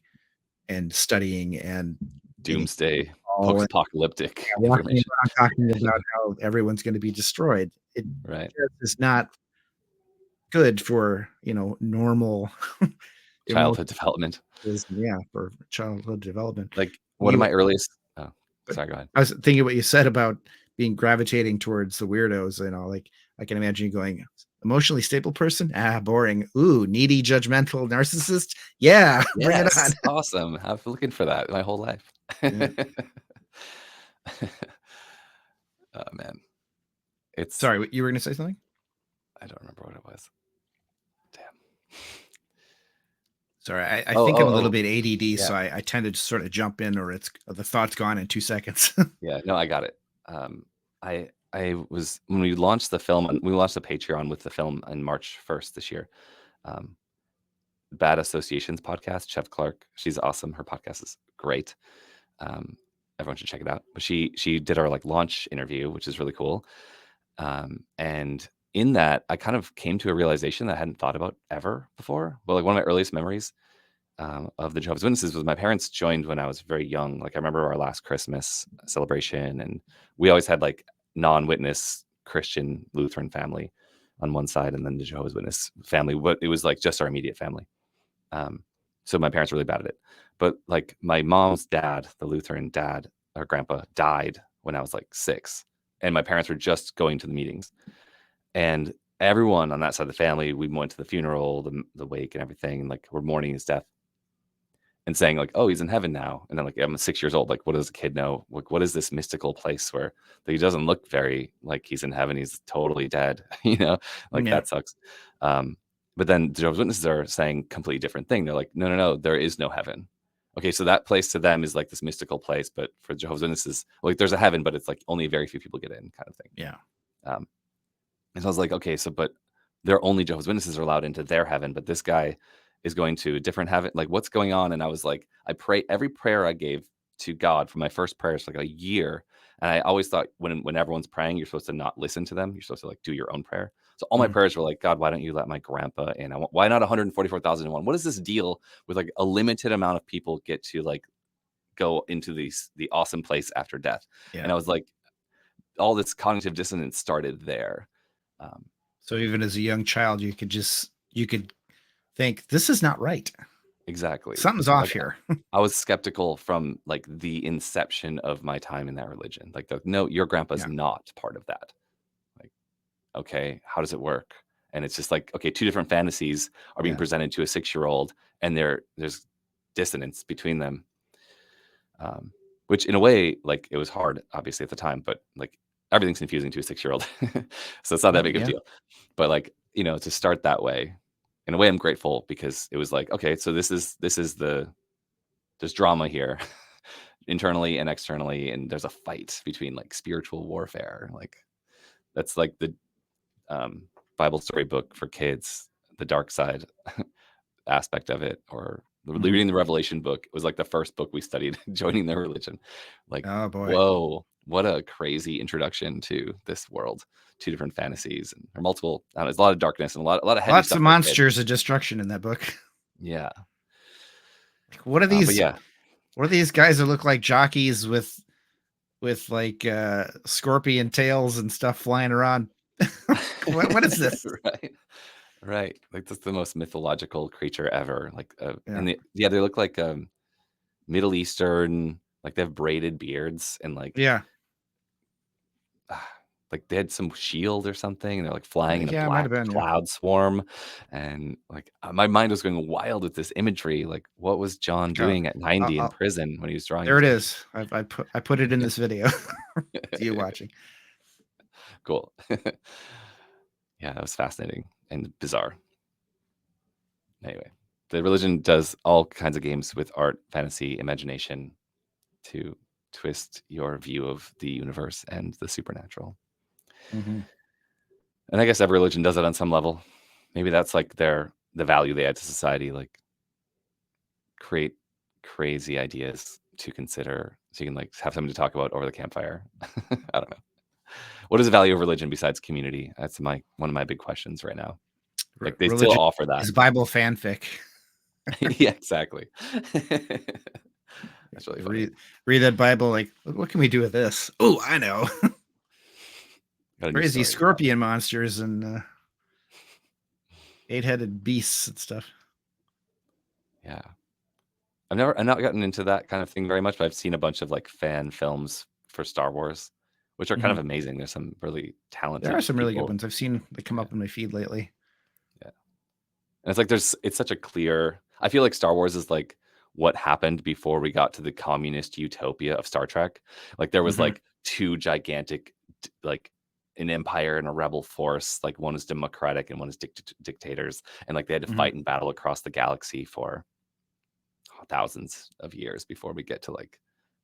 Speaker 2: and studying and getting
Speaker 1: Doomsday,
Speaker 2: all
Speaker 1: post-apocalyptic
Speaker 2: walking
Speaker 1: information.
Speaker 2: around talking about how everyone's going to be destroyed. It
Speaker 1: Right.
Speaker 2: just is not good for normal
Speaker 1: Childhood development.
Speaker 2: for childhood development.
Speaker 1: Like one of my earliest sorry, go ahead.
Speaker 2: I was thinking what you said about being gravitating towards the weirdos. Like I can imagine you going, emotionally stable person, boring. Ooh, needy, judgmental narcissist. Yeah, bring it on.
Speaker 1: Yes, awesome. I've been looking for that my whole life.
Speaker 2: Yeah.
Speaker 1: Oh man, it's
Speaker 2: Sorry, you were going to say something?
Speaker 1: I don't remember what it was. Damn.
Speaker 2: Sorry, I think I'm a little bit ADD,
Speaker 1: Yeah.
Speaker 2: so I tended to sort of jump in, or the thought's gone in 2 seconds.
Speaker 1: Yeah, no, I got it. I was when we launched the film, we launched a Patreon with the film on March 1st this year. Bad Associations podcast, Chef Clark. She's awesome. Her podcast is great. Everyone should check it out. But she did our like launch interview, which is really cool. And in that, I kind of came to a realization that I hadn't thought about ever before. But like one of my earliest memories of the Jehovah's Witnesses was my parents joined when I was very young. Like I remember our last Christmas celebration, and we always had like non-witness Christian Lutheran family on one side, and then the Jehovah's Witness family. But it was like just our immediate family. So my parents were really bad at it. But like my mom's dad, the Lutheran dad, or grandpa, died when I was like 6, and my parents were just going to the meetings, and everyone on that side of the family, we went to the funeral, the wake, and everything, and like we're mourning his death and saying like, oh, he's in heaven now. And then like I'm 6 years old, like what does a kid know? Like what is this mystical place where he doesn't look very like he's in heaven, he's totally dead, like
Speaker 2: Yeah.
Speaker 1: that sucks. But then the Jehovah's Witnesses are saying completely different thing. They're like, no, there is no heaven. Okay, so that place to them is like this mystical place, but for Jehovah's Witnesses, like there's a heaven, but it's like only very few people get in, kind of thing.
Speaker 2: Yeah.
Speaker 1: And so I was like, okay, so but they're only Jehovah's Witnesses are allowed into their heaven, but this guy is going to a different heaven. Like, what's going on? And I was like, I pray every prayer I gave to God for my first prayers like a year. And I always thought when everyone's praying, you're supposed to not listen to them. You're supposed to like do your own prayer. So all my prayers were like, God, why don't you let my grandpa in? Why not 144,001? What is this deal with like a limited amount of people get to like go into the awesome place after death?
Speaker 2: Yeah.
Speaker 1: And I was like, all this cognitive dissonance started there.
Speaker 2: So even as a young child, you could think this is not right.
Speaker 1: Exactly.
Speaker 2: Something's off
Speaker 1: Like,
Speaker 2: here.
Speaker 1: I was skeptical from like the inception of my time in that religion. Like, no, your grandpa's not part of that. Like, okay, how does it work? And it's just like, okay, 2 different fantasies are being presented to a 6-year-old, and there's dissonance between them. Which in a way, like it was hard, obviously at the time, but like everything's confusing to a 6-year-old, so it's not that big of a deal. But like to start that way. In a way, I'm grateful because it was like, okay, so there's drama here internally and externally, and there's a fight between like spiritual warfare. Like that's like the Bible story book for kids, the dark side aspect of it, or Reading the Revelation book was like the first book we studied joining their religion. Like,
Speaker 2: Oh boy.
Speaker 1: whoa, what a crazy introduction to this world. 2 different fantasies and or multiple. I don't know, there's a lot of darkness and a lot of heavy
Speaker 2: Lots
Speaker 1: stuff.
Speaker 2: of
Speaker 1: for kids.
Speaker 2: monsters of destruction in that book.
Speaker 1: Yeah.
Speaker 2: What are
Speaker 1: But
Speaker 2: these?
Speaker 1: yeah,
Speaker 2: What are these guys that look like jockeys with like scorpion tails and stuff flying around? What is this?
Speaker 1: right. Right. Like that's the most mythological creature ever. Like
Speaker 2: Yeah.
Speaker 1: and they look like Middle Eastern, like they have braided beards and like
Speaker 2: Yeah.
Speaker 1: like they had some shield or something and they're like flying in a
Speaker 2: Yeah, it might
Speaker 1: black
Speaker 2: have been, yeah.
Speaker 1: cloud swarm. And like my mind was going wild with this imagery. Like what was John
Speaker 2: Sure.
Speaker 1: doing at 90 in
Speaker 2: I'll-
Speaker 1: prison when he was drawing?
Speaker 2: There it
Speaker 1: this?
Speaker 2: is. I put it in this video. To you watching.
Speaker 1: Cool. Yeah, that was fascinating and bizarre. Anyway, the religion does all kinds of games with art, fantasy, imagination to twist your view of the universe and the supernatural.
Speaker 2: Mm-hmm.
Speaker 1: And I guess every religion does it on some level. Maybe that's like the value they add to society, like create crazy ideas to consider so you can like have something to talk about over the campfire. I don't know. What is the value of religion besides community? That's one of my big questions right now. Like they
Speaker 2: Religion
Speaker 1: still offer that.
Speaker 2: is Bible fanfic.
Speaker 1: Yeah, exactly. That's really funny.
Speaker 2: Read that Bible. Like, what can we do with this? Oh, I know.
Speaker 1: Got a new
Speaker 2: Crazy
Speaker 1: story.
Speaker 2: scorpion monsters and 8-headed beasts and stuff.
Speaker 1: Yeah. I've not gotten into that kind of thing very much, but I've seen a bunch of like fan films for Star Wars, which are kind of amazing. There's some really talented.
Speaker 2: There are some really good
Speaker 1: people.
Speaker 2: ones. I've seen they come up in my feed lately.
Speaker 1: Yeah. And it's like it's such a clear. I feel like Star Wars is like what happened before we got to the communist utopia of Star Trek. Like there was
Speaker 2: Mhm.
Speaker 1: like 2 gigantic like an empire and a rebel force. Like one is democratic and one is dictators, and like they had to
Speaker 2: Mhm.
Speaker 1: fight and battle across the galaxy for thousands of years before we get to like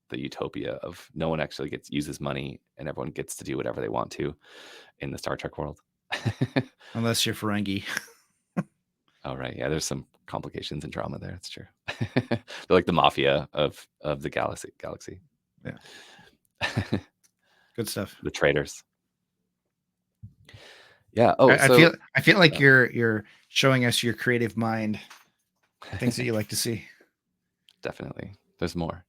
Speaker 1: the utopia of no one actually uses money and everyone gets to do whatever they want to in the Star Trek world.
Speaker 2: Unless you're Ferengi.
Speaker 1: Oh right, yeah. There's some complications and drama there. It's true. They're like the mafia of the galaxy.
Speaker 2: Yeah. Good stuff.
Speaker 1: The traitors. Yeah. Oh,
Speaker 2: I feel like you're showing us your creative mind, things that you like to see.
Speaker 1: Definitely. There's more.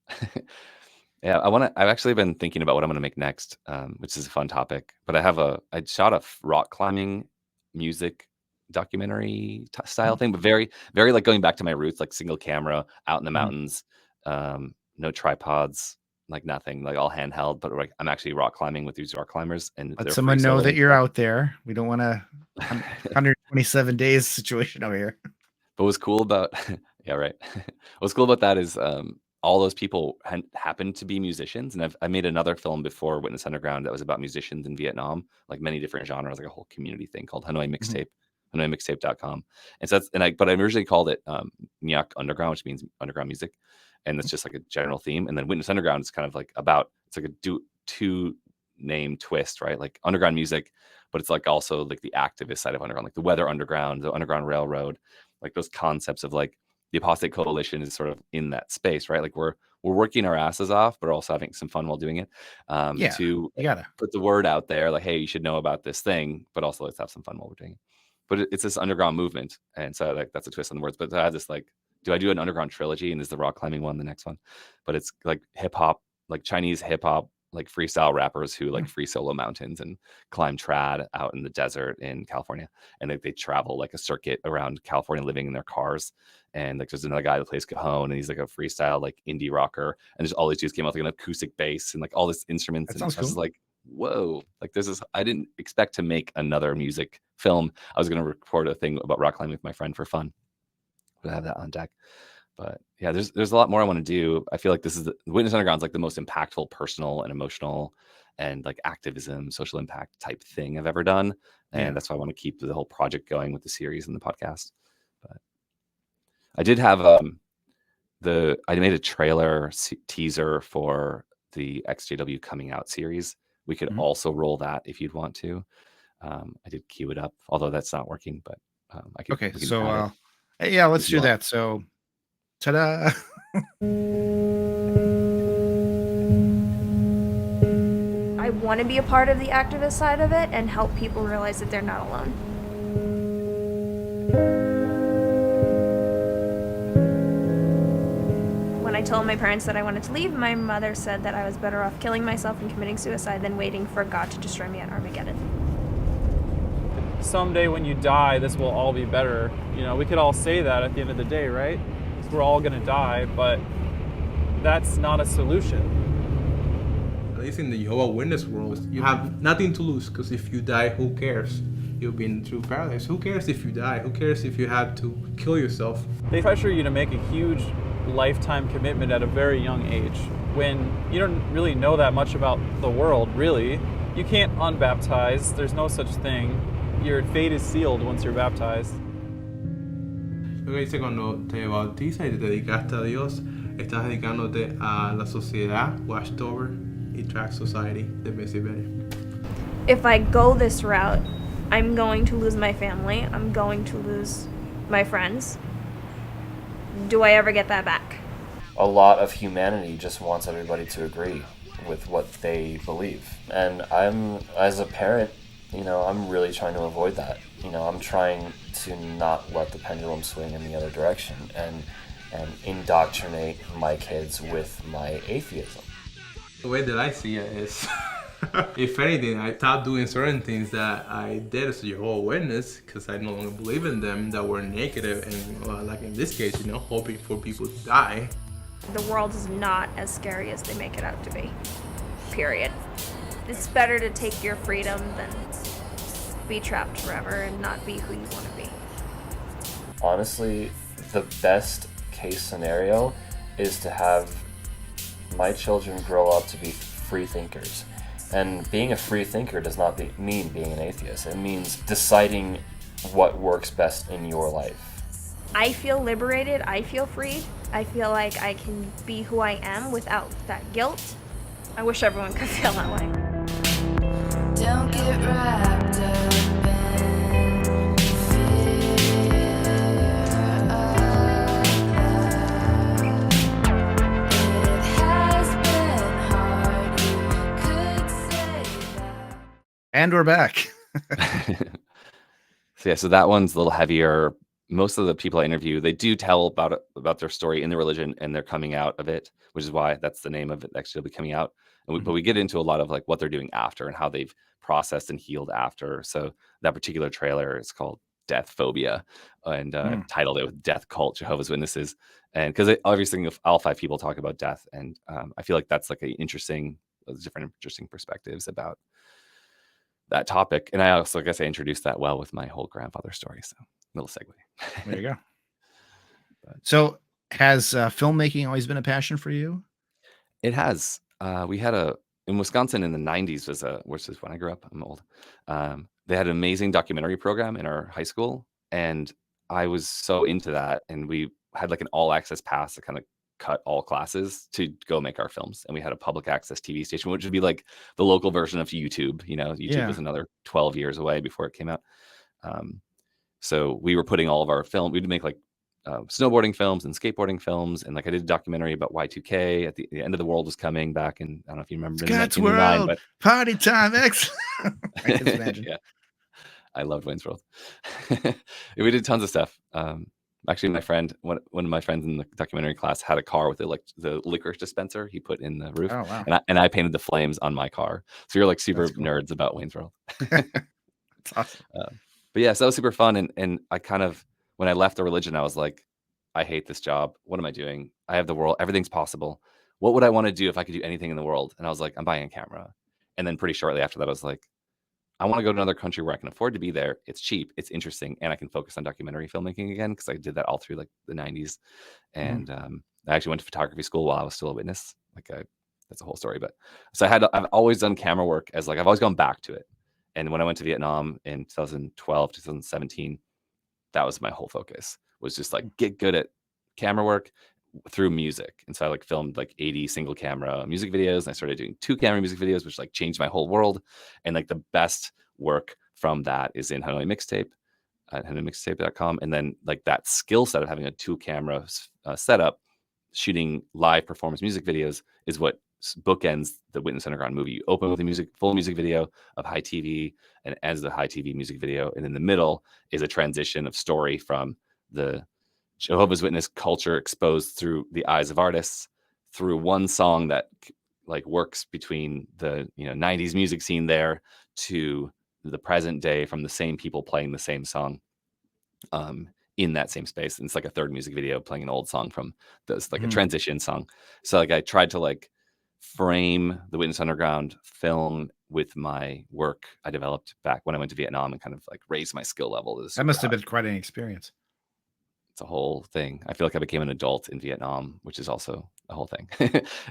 Speaker 1: Yeah, I've actually been thinking about what I'm going to make next, which is a fun topic. But I shot a rock climbing music documentary style thing, but very, very like going back to my roots, like single camera out in the mountains, no tripods, like nothing, like all handheld. But like I'm actually rock climbing with these rock climbers, and
Speaker 2: Let
Speaker 1: they're
Speaker 2: someone
Speaker 1: free
Speaker 2: know
Speaker 1: soloing
Speaker 2: that you're
Speaker 1: stuff.
Speaker 2: out there. We don't want a 127 days situation over here.
Speaker 1: But what's cool about yeah, right. What's cool about that is all those people happened to be musicians, and I made another film before Witness Underground that was about musicians in Vietnam, like many different genres, like a whole community thing called Hanoi Mixtape, HanoiMixtape.com. And so but I originally called it Nyak Underground, which means underground music, and it's just like a general theme. And then Witness Underground is kind of like it's like a two name twist, right? Like underground music, but it's like also like the activist side of underground, like the Weather Underground, the Underground Railroad, like those concepts of like the Apostate Coalition is sort of in that space, right? Like we're working our asses off, but also having some fun while doing it.
Speaker 2: Yeah,
Speaker 1: To
Speaker 2: you gotta
Speaker 1: put the word out there, like, hey, you should know about this thing, but also let's have some fun while we're doing it. But it's this underground movement, and so like that's a twist on the words. But I have this like, do I do an underground trilogy, and is the rock climbing one the next one? But it's like hip hop, like Chinese hip hop, like freestyle rappers who like free solo mountains and climb trad out in the desert in California, and they travel like a circuit around California, living in their cars. And like there's another guy that plays cajon, and he's like a freestyle like indie rocker, and just all these dudes came out with like an acoustic bass and like all this instruments.
Speaker 2: That
Speaker 1: And
Speaker 2: sounds
Speaker 1: I was
Speaker 2: cool.
Speaker 1: like, whoa, like this is, I didn't expect to make another music film. I was going to record a thing about rock climbing with my friend for fun, but I have that on deck. But yeah, there's a lot more I want to do. I feel like this is the Witness Underground is like the most impactful, personal and emotional and like activism, social impact type thing I've ever done. And
Speaker 2: Yeah.
Speaker 1: that's why I want to keep the whole project going with the series and the podcast. But I did have I made a trailer teaser for the XJW coming out series. We could also roll that if you'd want to. I did queue it up, although that's not working, but I could.
Speaker 2: Okay,
Speaker 1: we can
Speaker 2: so
Speaker 1: add it
Speaker 2: yeah, let's
Speaker 1: if you
Speaker 2: do
Speaker 1: want.
Speaker 2: that. So Ta-da!
Speaker 8: I want to be a part of the activist side of it and help people realize that they're not alone. When I told my parents that I wanted to leave, my mother said that I was better off killing myself and committing suicide than waiting for God to destroy me at Armageddon.
Speaker 9: Someday when you die, this will all be better. You know, we could all say that at the end of the day, right? 'Cause we're all gonna die, but that's not a solution.
Speaker 10: At least in the Jehovah's Witness world, you have nothing to lose, because if you die, who cares? You'll be in true paradise. Who cares if you die? Who cares if you have to kill yourself?
Speaker 9: They pressure you to make a huge lifetime commitment at a very young age when you don't really know that much about the world, really. You can't unbaptize. There's no such thing. Your fate is sealed once you're baptized.
Speaker 10: Lo que dice, cuando te bautizas y te dedicaste a Dios, estás dedicándote a la sociedad, watched over, y track society, de Mississippi.
Speaker 8: If I go this route, I'm going to lose my family. I'm going to lose my friends. Do I ever get that back?
Speaker 4: A lot of humanity just wants everybody to agree with what they believe. And as a parent, you know, I'm really trying to avoid that. You know, I'm trying to not let the pendulum swing in the other direction and indoctrinate my kids with my atheism.
Speaker 10: The way that I see it is, if anything, I stopped doing certain things that I did as a Jehovah's Witness because I no longer believe in them, that were negative and, like in this case, you know, hoping for people to die.
Speaker 8: The world is not as scary as they make it out to be. Period. It's better to take your freedom than be trapped forever and not be who you want to be.
Speaker 4: Honestly, the best case scenario is to have my children grow up to be free thinkers. And being a free thinker does not mean being an atheist. It means deciding what works best in your life.
Speaker 8: I feel liberated. I feel free. I feel like I can be who I am without that guilt. I wish everyone could feel that way.
Speaker 3: Don't get wrapped up in fear of it has been hard, you could say that.
Speaker 2: And we're back.
Speaker 1: So that one's a little heavier. Most of the people I interview, they do tell about their story in the religion and they're coming out of it, which is why that's the name of it. Actually, will be coming out. But we get into a lot of like what they're doing after and how they've processed and healed after. So that particular trailer is called Death Phobia, and titled it with Death Cult Jehovah's Witnesses. And because obviously all 5 people talk about death, and I feel like that's like interesting perspectives about that topic. And I also guess I introduced that well with my whole grandfather story. So little segue.
Speaker 2: There you go. So has filmmaking always been a passion for you?
Speaker 1: It has. We had in Wisconsin in the 90s which is when I grew up. I'm old. They had an amazing documentary program in our high school, and I was so into that. And we had like an all access pass to kind of cut all classes to go make our films. And we had a public access TV station, which would be like the local version of YouTube. You know, YouTube was another 12 years away before it came out. So we were putting all of our film. We'd make like snowboarding films and skateboarding films, and like I did a documentary about Y2K. At the end of the world was coming back, and I don't know if you remember.
Speaker 2: Scott's World, but party time, X. I can imagine.
Speaker 1: Yeah, I loved Wayne's World. We did tons of stuff. Actually, my friend, one of my friends in the documentary class, had a car with the licorice dispenser he put in the roof.
Speaker 2: Oh, wow.
Speaker 1: And I painted the flames on my car. So you're like super
Speaker 2: cool.
Speaker 1: nerds about Wayne's World.
Speaker 2: That's awesome.
Speaker 1: But yeah, so that was super fun. And I kind of, when I left the religion, I was like, I hate this job. What am I doing? I have the world. Everything's possible. What would I want to do if I could do anything in the world? And I was like, I'm buying a camera. And then pretty shortly after that, I was like, I want to go to another country where I can afford to be there. It's cheap, it's interesting, and I can focus on documentary filmmaking again, because I did that all through like the 90s. And I actually went to photography school while I was still a witness. That's a whole story. But so I've always done camera work I've always gone back to it. And when I went to Vietnam in 2012, 2017, that was my whole focus, was just like get good at camera work through music. And so I filmed 80 single camera music videos, and I started doing 2 camera music videos, which changed my whole world. And the best work from that is in Hanoi Mixtape. at hennemixtape.com. And then like that skill set of having a 2-camera setup, shooting live performance music videos is what bookends the Witness Underground movie. You open with a full music video of high TV and ends the high TV music video. And in the middle is a transition of story from the Jehovah's Witness culture exposed through the eyes of artists through one song that like works between the 90s music scene there to the present day from the same people playing the same song in that same space. And it's like a third music video playing an old song from this, like a transition song. So like I tried to like frame the Witness Underground film with my work I developed back when I went to Vietnam and kind of like raise my skill level.
Speaker 2: That must have been quite an experience.
Speaker 1: It's a whole thing. I feel like I became an adult in Vietnam, which is also a whole thing.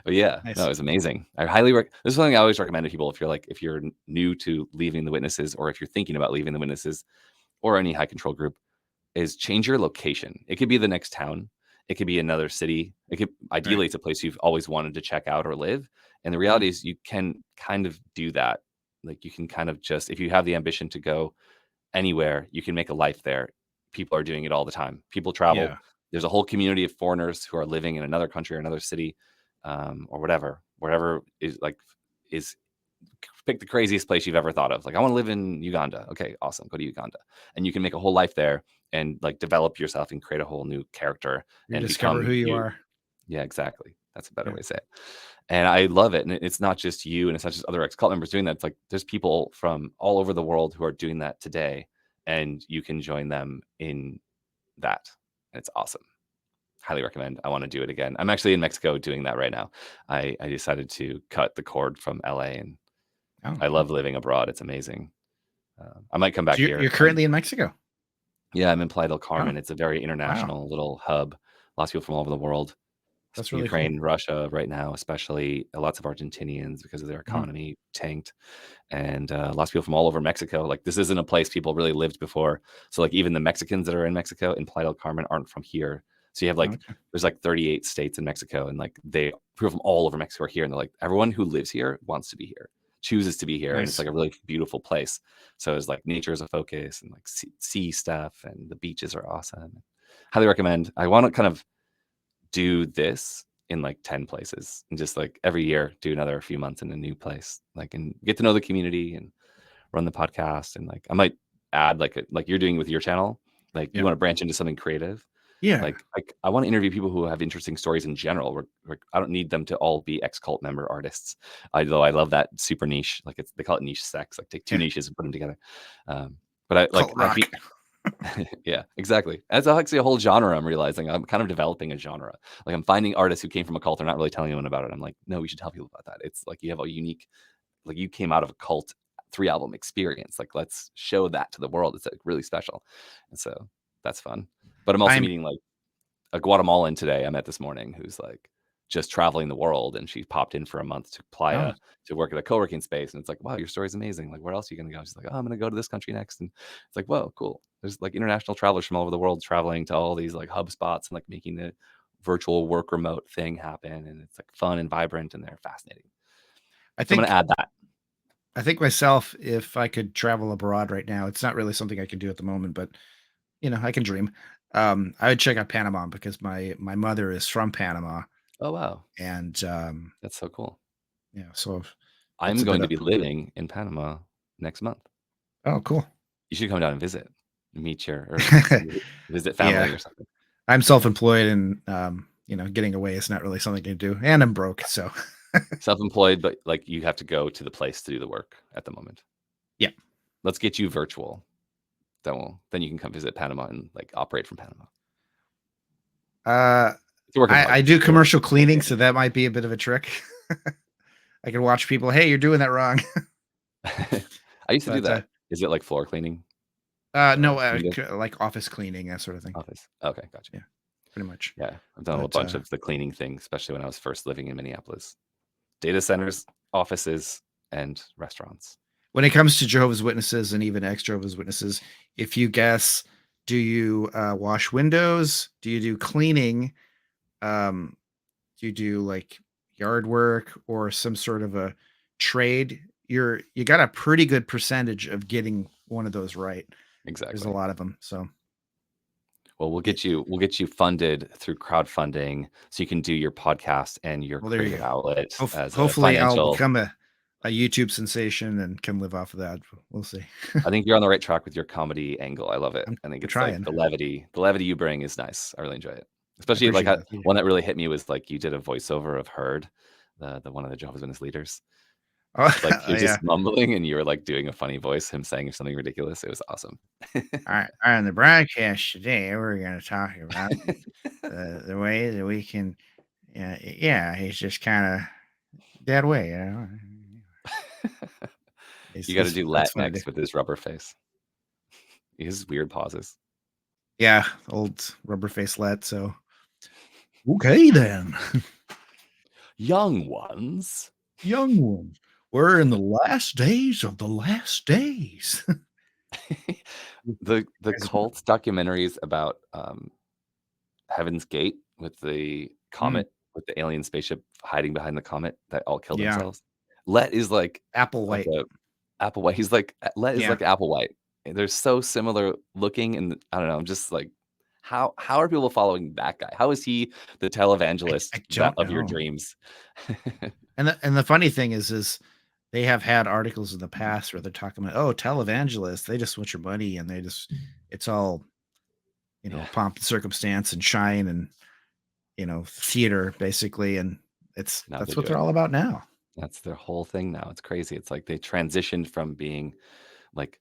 Speaker 1: But yeah,
Speaker 2: Nice.
Speaker 1: no, it was amazing. I highly this is something I always recommend to people if you're new to leaving the Witnesses, or if you're thinking about leaving the Witnesses or any high control group, is change your location. It could be the next town. It could be another city. It could ideally it's a place you've always wanted to check out or live. And the reality is you can kind of do that. Like you can kind of just, if you have the ambition to go anywhere, you can make a life there. People are doing it all the time. People travel.
Speaker 2: Yeah.
Speaker 1: There's a whole community of foreigners who are living in another country or another city, or wherever is pick the craziest place you've ever thought of. Like, I want to live in Uganda. Okay, awesome. Go to Uganda. And you can make a whole life there and like develop yourself and create a whole new character
Speaker 2: You
Speaker 1: and
Speaker 2: discover
Speaker 1: become
Speaker 2: who you are.
Speaker 1: Yeah, exactly. That's a better
Speaker 2: Yeah.
Speaker 1: way to say it. And I love it. And it's not just you and it's not just other ex-cult members doing that. It's like there's people from all over the world who are doing that today, and you can join them in that. And it's awesome. Highly recommend. I want to do it again. I'm actually in Mexico doing that right now. I decided to cut the cord from LA, and I love living abroad. It's amazing. I might come back
Speaker 2: So
Speaker 1: here.
Speaker 2: you're currently in Mexico.
Speaker 1: Yeah, I'm in Playa del Carmen. It's a very international little hub. Lots of people from all over the world.
Speaker 2: That's really
Speaker 1: Ukraine, Russia right now, especially lots of Argentinians because of their
Speaker 2: Mhm.
Speaker 1: economy tanked, and lots of people from all over Mexico. Like this isn't a place people really lived before. So like even the Mexicans that are in Mexico in Playa del Carmen aren't from here. So you have like there's like 38 states in Mexico, and like people from all over Mexico are here, and they're like everyone who lives here wants to be here, chooses to be here, and it's like a really beautiful place. So it's like nature is a focus, and like sea stuff, and the beaches are awesome. Highly recommend. I want to kind of do this in like 10 places and just like every year do another few months in a new place, like, and get to know the community and run the podcast. And like I might add like you're doing with your channel, like you want to branch into something creative.
Speaker 2: Yeah.
Speaker 1: Like I want to interview people who have interesting stories in general. I don't need them to all be ex-cult member artists, although I love that super niche. Like they call it niche sex, like take two niches and put them together. But I like yeah, exactly. That's actually a whole genre. I'm realizing I'm kind of developing a genre. Like I'm finding artists who came from a cult. They're not really telling anyone about it. I'm like, no, we should tell people about that. It's like you have a unique, like you came out of a cult 3-album experience. Like let's show that to the world. It's like really special. And so that's fun. But I'm also meeting like a Guatemalan today I met this morning who's like just traveling the world, and she popped in for a month to Playa to work at a co-working space. And it's like, wow, your story's amazing. Like, where else are you going to go? She's like, oh, I'm going to go to this country next. And it's like, whoa, cool. There's like international travelers from all over the world traveling to all these like hub spots and like making the virtual work remote thing happen. And it's like fun and vibrant, and they're fascinating. I'm going to add that.
Speaker 2: I think myself, if I could travel abroad right now, it's not really something I can do at the moment, but you know, I can dream. I would check out Panama because my mother is from Panama.
Speaker 1: Oh, wow.
Speaker 2: And
Speaker 1: that's so cool.
Speaker 2: Yeah. So
Speaker 1: I'm going to be living in Panama next month.
Speaker 2: Oh, cool.
Speaker 1: You should come down and visit, meet or visit family or something.
Speaker 2: I'm self-employed, and you know, getting away is not really something I can do, and I'm broke. So
Speaker 1: self-employed, but like you have to go to the place to do the work at the moment.
Speaker 2: Yeah.
Speaker 1: Let's get you virtual. Then you can come visit Panama and like operate from Panama.
Speaker 2: I do commercial cleaning, so that might be a bit of a trick. I can watch people. Hey, you're doing that wrong.
Speaker 1: I used to do that. Is it like floor cleaning?
Speaker 2: No, like office cleaning, that sort of thing.
Speaker 1: Office. Okay, gotcha.
Speaker 2: Yeah, pretty much.
Speaker 1: Yeah, I've done a bunch of the cleaning thing, especially when I was first living in Minneapolis. Data centers, offices, and restaurants.
Speaker 2: When it comes to Jehovah's Witnesses and even ex-Jehovah's Witnesses, if you guess, do you wash windows? Do you do cleaning? Do you do like yard work or some sort of a trade? You got a pretty good percentage of getting one of those right. There's
Speaker 1: Exactly.
Speaker 2: a lot of them. So
Speaker 1: Well, we'll get you funded through crowdfunding so you can do your podcast and your
Speaker 2: well, there you
Speaker 1: creative
Speaker 2: go.
Speaker 1: outlet as a
Speaker 2: Hopefully, I'll
Speaker 1: financial.
Speaker 2: become a YouTube sensation and can live off of that. We'll see.
Speaker 1: I think you're on the right track with your comedy angle. I love it.
Speaker 2: I'm
Speaker 1: I think it's
Speaker 2: trying.
Speaker 1: like the levity you bring is nice. I really enjoy it. Especially like
Speaker 2: appreciate that.
Speaker 1: one that really hit me was like you did a voiceover of Heard, the one of the Jehovah's Witness leaders.
Speaker 2: Oh,
Speaker 1: Like he was
Speaker 2: yeah.
Speaker 1: just mumbling and you were like doing a funny voice, him saying something ridiculous. It was awesome.
Speaker 2: All right, on the broadcast today, we're going to talk about the way that we can. Yeah, he's just kind of that way. You know?
Speaker 1: You got to do
Speaker 2: that's what I
Speaker 1: Latinx with his rubber face. His weird pauses.
Speaker 2: Yeah, old rubber face let. So okay then,
Speaker 1: Young ones.
Speaker 2: young one, we're in the last days of the last days.
Speaker 1: The cult documentaries about Heaven's Gate with the comet, with the alien spaceship hiding behind the comet that all killed
Speaker 2: Yeah.
Speaker 1: themselves. Let is like
Speaker 2: Applewhite.
Speaker 1: Applewhite. He's like Let is
Speaker 2: Yeah.
Speaker 1: like Applewhite. They're so similar looking, and I don't know. I'm just like, how are people following that guy? How is he the televangelist
Speaker 2: I don't
Speaker 1: of your
Speaker 2: know.
Speaker 1: dreams?
Speaker 2: And the funny thing is they have had articles in the past where they're talking about, televangelists, they just want your money and it's all,
Speaker 1: Yeah.
Speaker 2: pomp and circumstance and shine and, theater basically. And
Speaker 1: Now
Speaker 2: that's
Speaker 1: they
Speaker 2: what
Speaker 1: do
Speaker 2: they're
Speaker 1: it.
Speaker 2: all about now.
Speaker 1: That's their whole thing now. It's crazy. It's like they transitioned from being like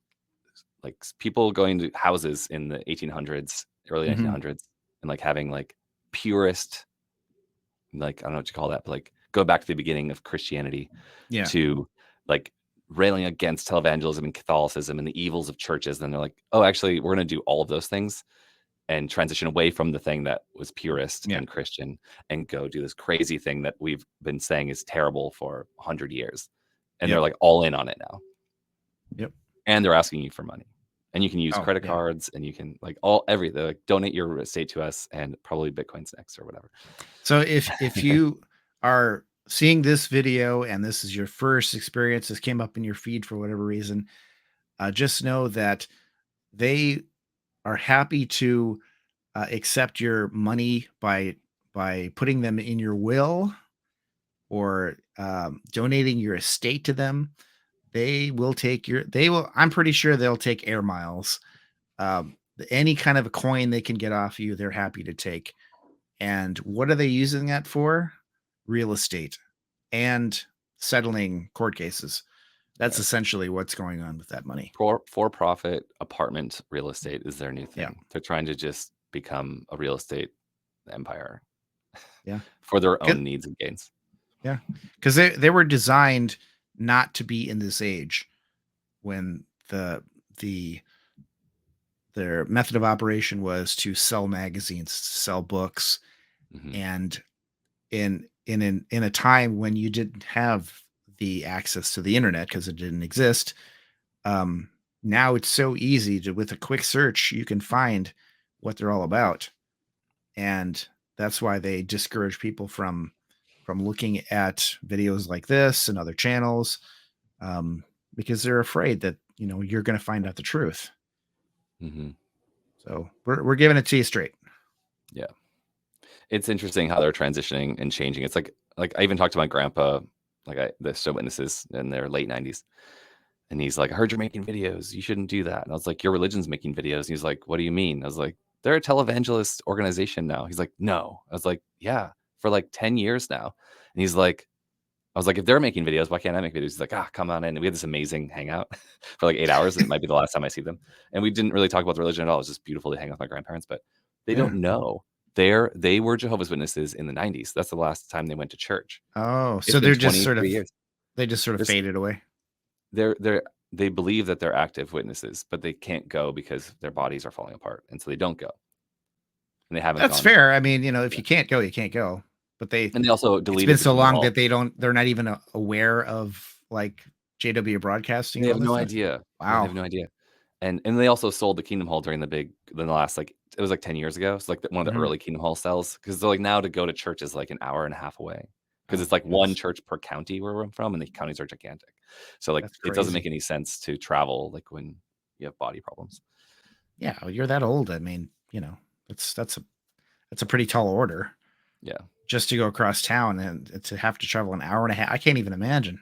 Speaker 1: people going to houses in the 1800s, early
Speaker 2: Mhm.
Speaker 1: 1900s, and like having like purist, like I don't know what you call that, but like go back to the beginning of Christianity
Speaker 2: Yeah.
Speaker 1: to like railing against televangelism and Catholicism and the evils of churches. Then they're like, oh, actually, we're going to do all of those things and transition away from the thing that was purist
Speaker 2: Yeah.
Speaker 1: and Christian and go do this crazy thing that we've been saying is terrible for 100 years. And
Speaker 2: Yep.
Speaker 1: they're like all in on it now.
Speaker 2: Yep.
Speaker 1: And they're asking you for money. And you can use
Speaker 2: Oh,
Speaker 1: credit
Speaker 2: yeah.
Speaker 1: cards and you can like everything, like donate your estate to us and probably Bitcoin's next or whatever.
Speaker 2: So if you are seeing this video and this is your first experience, this came up in your feed for whatever reason, just know that they are happy to accept your money by putting them in your will or donating your estate to them. They will take I'm pretty sure they'll take air miles. Any kind of a coin they can get off you, they're happy to take. And what are they using that for? Real estate and settling court cases. That's essentially what's going on with that money.
Speaker 1: For-profit apartment real estate is their new thing.
Speaker 2: Yeah.
Speaker 1: They're trying to just become a real estate empire.
Speaker 2: Yeah.
Speaker 1: For their own needs and gains.
Speaker 2: Yeah. Because they were designed not to be in this age when their method of operation was to sell magazines, sell books, and in a time when you didn't have the access to the internet because it didn't exist. Now it's so easy to, with a quick search, you can find what they're all about. And that's why they discourage people from looking at videos like this and other channels, because they're afraid that, you're going to find out the truth.
Speaker 1: Mm-hmm.
Speaker 2: So we're giving it to you straight.
Speaker 1: Yeah. It's interesting how they're transitioning and changing. It's like I even talked to my grandpa, the Show Witnesses in their late 90s. And he's like, I heard you're making videos. You shouldn't do that. And I was like, your religion's making videos. And he's like, what do you mean? I was like, they're a televangelist organization now. He's like, no. I was like, yeah, for like 10 years now. And he's like, I was like, if they're making videos, why can't I make videos? He's like, come on in. And we had this amazing hangout for like 8 hours. And it might be the last time I see them. And we didn't really talk about the religion at all. It was just beautiful to hang out with my grandparents, but they don't know. They were Jehovah's Witnesses in the 90s. That's the last time they went to church.
Speaker 2: Oh,
Speaker 1: It's
Speaker 2: so
Speaker 1: been
Speaker 2: they're just sort of,
Speaker 1: 23 years.
Speaker 2: they just sort of faded away.
Speaker 1: They believe that they're active witnesses, but they can't go because their bodies are falling apart. And so they don't go. And they haven't
Speaker 2: That's
Speaker 1: gone.
Speaker 2: fair. I mean, if you can't go, you can't go. But they
Speaker 1: also
Speaker 2: it's
Speaker 1: deleted
Speaker 2: been
Speaker 1: the
Speaker 2: so long
Speaker 1: hall.
Speaker 2: that they're not even aware of like JW Broadcasting.
Speaker 1: They have no idea.
Speaker 2: Wow.
Speaker 1: They have no idea. And they also sold the Kingdom Hall during the last, it was like 10 years ago. It's like one of the early Kingdom Hall sales. Because they're like, now to go to church is like an hour and a half away. Because it's like one church per county where I'm from, and the counties are gigantic. So like it doesn't make any sense to travel like when you have body problems.
Speaker 2: Yeah, you're that old. I mean, that's a pretty tall order
Speaker 1: Yeah.
Speaker 2: just to go across town and to have to travel an hour and a half. I can't even imagine.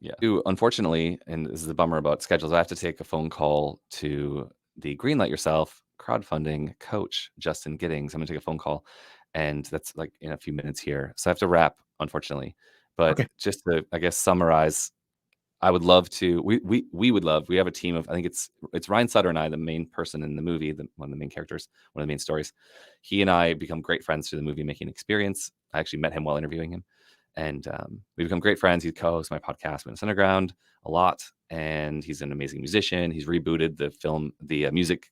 Speaker 1: Yeah. Unfortunately, and this is a bummer about schedules, I have to take a phone call to the Greenlight Yourself crowdfunding coach, Justin Giddings. I'm going to take a phone call, and that's like in a few minutes here. So I have to wrap, unfortunately. But
Speaker 2: Okay.
Speaker 1: just to, I guess, summarize, I would love to. We would love. We have a team of. I think it's Ryan Sutter and I, the main person in the movie, one of the main characters, one of the main stories. He and I become great friends through the movie making experience. I actually met him while interviewing him, and we become great friends. He co-hosts my podcast, Witness Underground, a lot, and he's an amazing musician. He's rebooted the music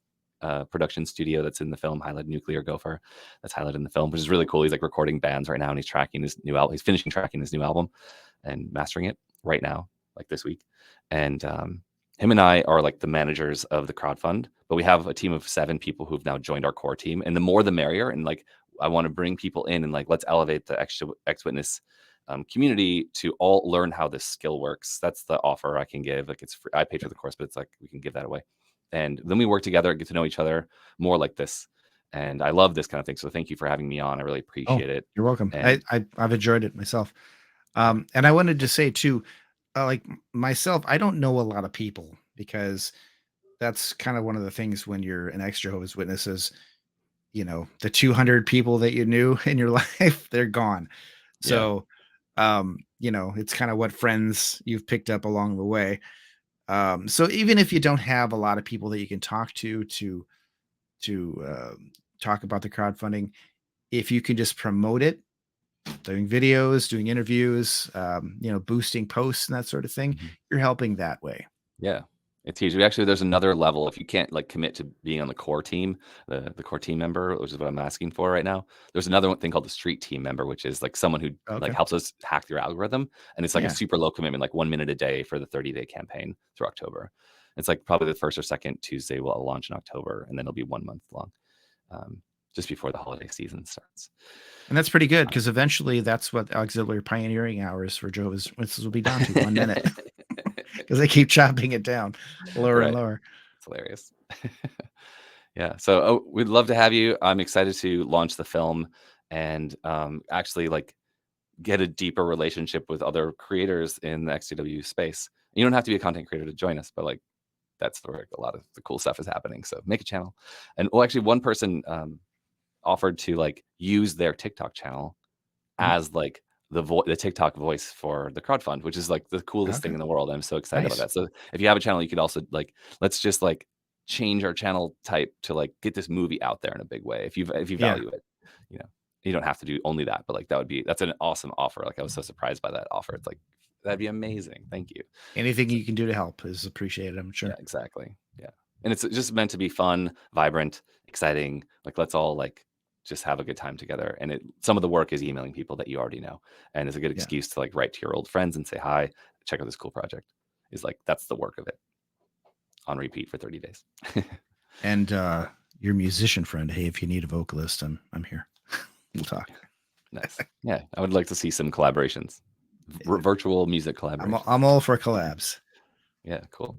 Speaker 1: production studio that's in the film, highlighted Nuclear Gopher, that's highlighted in the film, which is really cool. He's like recording bands right now, and he's tracking his new album. He's finishing tracking his new album and mastering it right now, like this week. And him and I are like the managers of the crowdfund, but we have a team of 7 people who've now joined our core team, and the more the merrier. And like, I want to bring people in and like, let's elevate the Ex-Witness community to all learn how this skill works. That's the offer I can give. Like, it's free. I paid for the course, but it's like, we can give that away. And then we work together, get to know each other more like this. And I love this kind of thing. So thank you for having me on. I really appreciate it.
Speaker 2: You're welcome.
Speaker 1: And
Speaker 2: I've enjoyed it myself. And I wanted to say too, like myself, I don't know a lot of people, because that's kind of one of the things when you're an ex Jehovah's Witnesses, the 200 people that you knew in your life, they're gone. So, it's kind of what friends you've picked up along the way. So even if you don't have a lot of people that you can talk to talk about the crowdfunding, if you can just promote it, doing videos, doing interviews, boosting posts and that sort of thing, you're helping that way.
Speaker 1: Yeah, it's huge. There's another level. If you can't like commit to being on the core team, the core team member, which is what I'm asking for right now, there's another thing called the street team member, which is like someone who like helps us hack your algorithm. And it's like a super low commitment, like 1 minute a day for the 30-day campaign through October. It's like probably the first or second Tuesday will launch in October, and then it'll be 1 month long, just before the holiday season starts.
Speaker 2: And that's pretty good, because eventually that's what auxiliary pioneering hours for Jehovah's Witnesses will be down to, 1 minute, because they keep chopping it down lower and lower.
Speaker 1: It's hilarious. Yeah. So we'd love to have you. I'm excited to launch the film and actually like get a deeper relationship with other creators in the XCW space. You don't have to be a content creator to join us, but like that's where a lot of the cool stuff is happening. So make a channel. And actually one person offered to like use their TikTok channel as like the TikTok voice for the crowdfund, which is like the coolest thing in the world. I'm so excited about that. So if you have a channel, you could also like, let's just like change our channel type to like get this movie out there in a big way. If you value it, you don't have to do only that, but like that's an awesome offer. Like I was so surprised by that offer. It's like, that'd be amazing. Thank you.
Speaker 2: Anything you can do to help is appreciated, I'm sure.
Speaker 1: Yeah, exactly. Yeah. And it's just meant to be fun, vibrant, exciting. Like, let's all like just have a good time together. And some of the work is emailing people that you already know. And it's a good excuse to like write to your old friends and say, hi, check out this cool project. Is like, that's the work of it on repeat for 30 days.
Speaker 2: And your musician friend, hey, if you need a vocalist, I'm here. We'll talk.
Speaker 1: Nice. Yeah. I would like to see some collaborations, virtual music collaborations.
Speaker 2: I'm all for collabs.
Speaker 1: Yeah. Cool.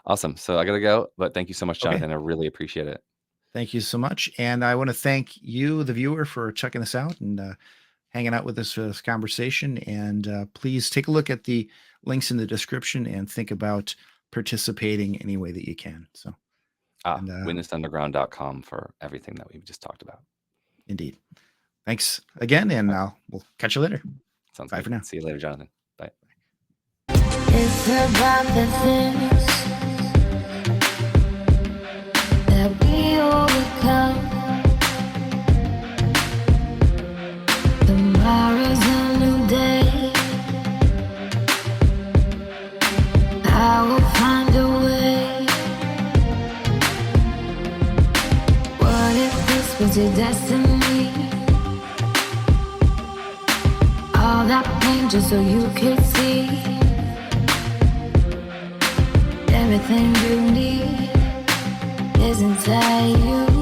Speaker 1: Awesome. So I got to go, but thank you so much, Jonathan. I really appreciate it.
Speaker 2: Thank you so much. And I want to thank you, the viewer, for checking us out and hanging out with us for this conversation. And please take a look at the links in the description and think about participating any way that you can. So,
Speaker 1: witnessunderground.com for everything that we've just talked about.
Speaker 2: Indeed. Thanks again, and we'll catch you later.
Speaker 1: Sounds
Speaker 2: Bye
Speaker 1: good.
Speaker 2: for now.
Speaker 1: See you later, Jonathan. Bye.
Speaker 3: It's about the things that we overcome. Tomorrow's a new day. I will find a way. What if this was your destiny? All that pain just so you could see everything you need is inside you.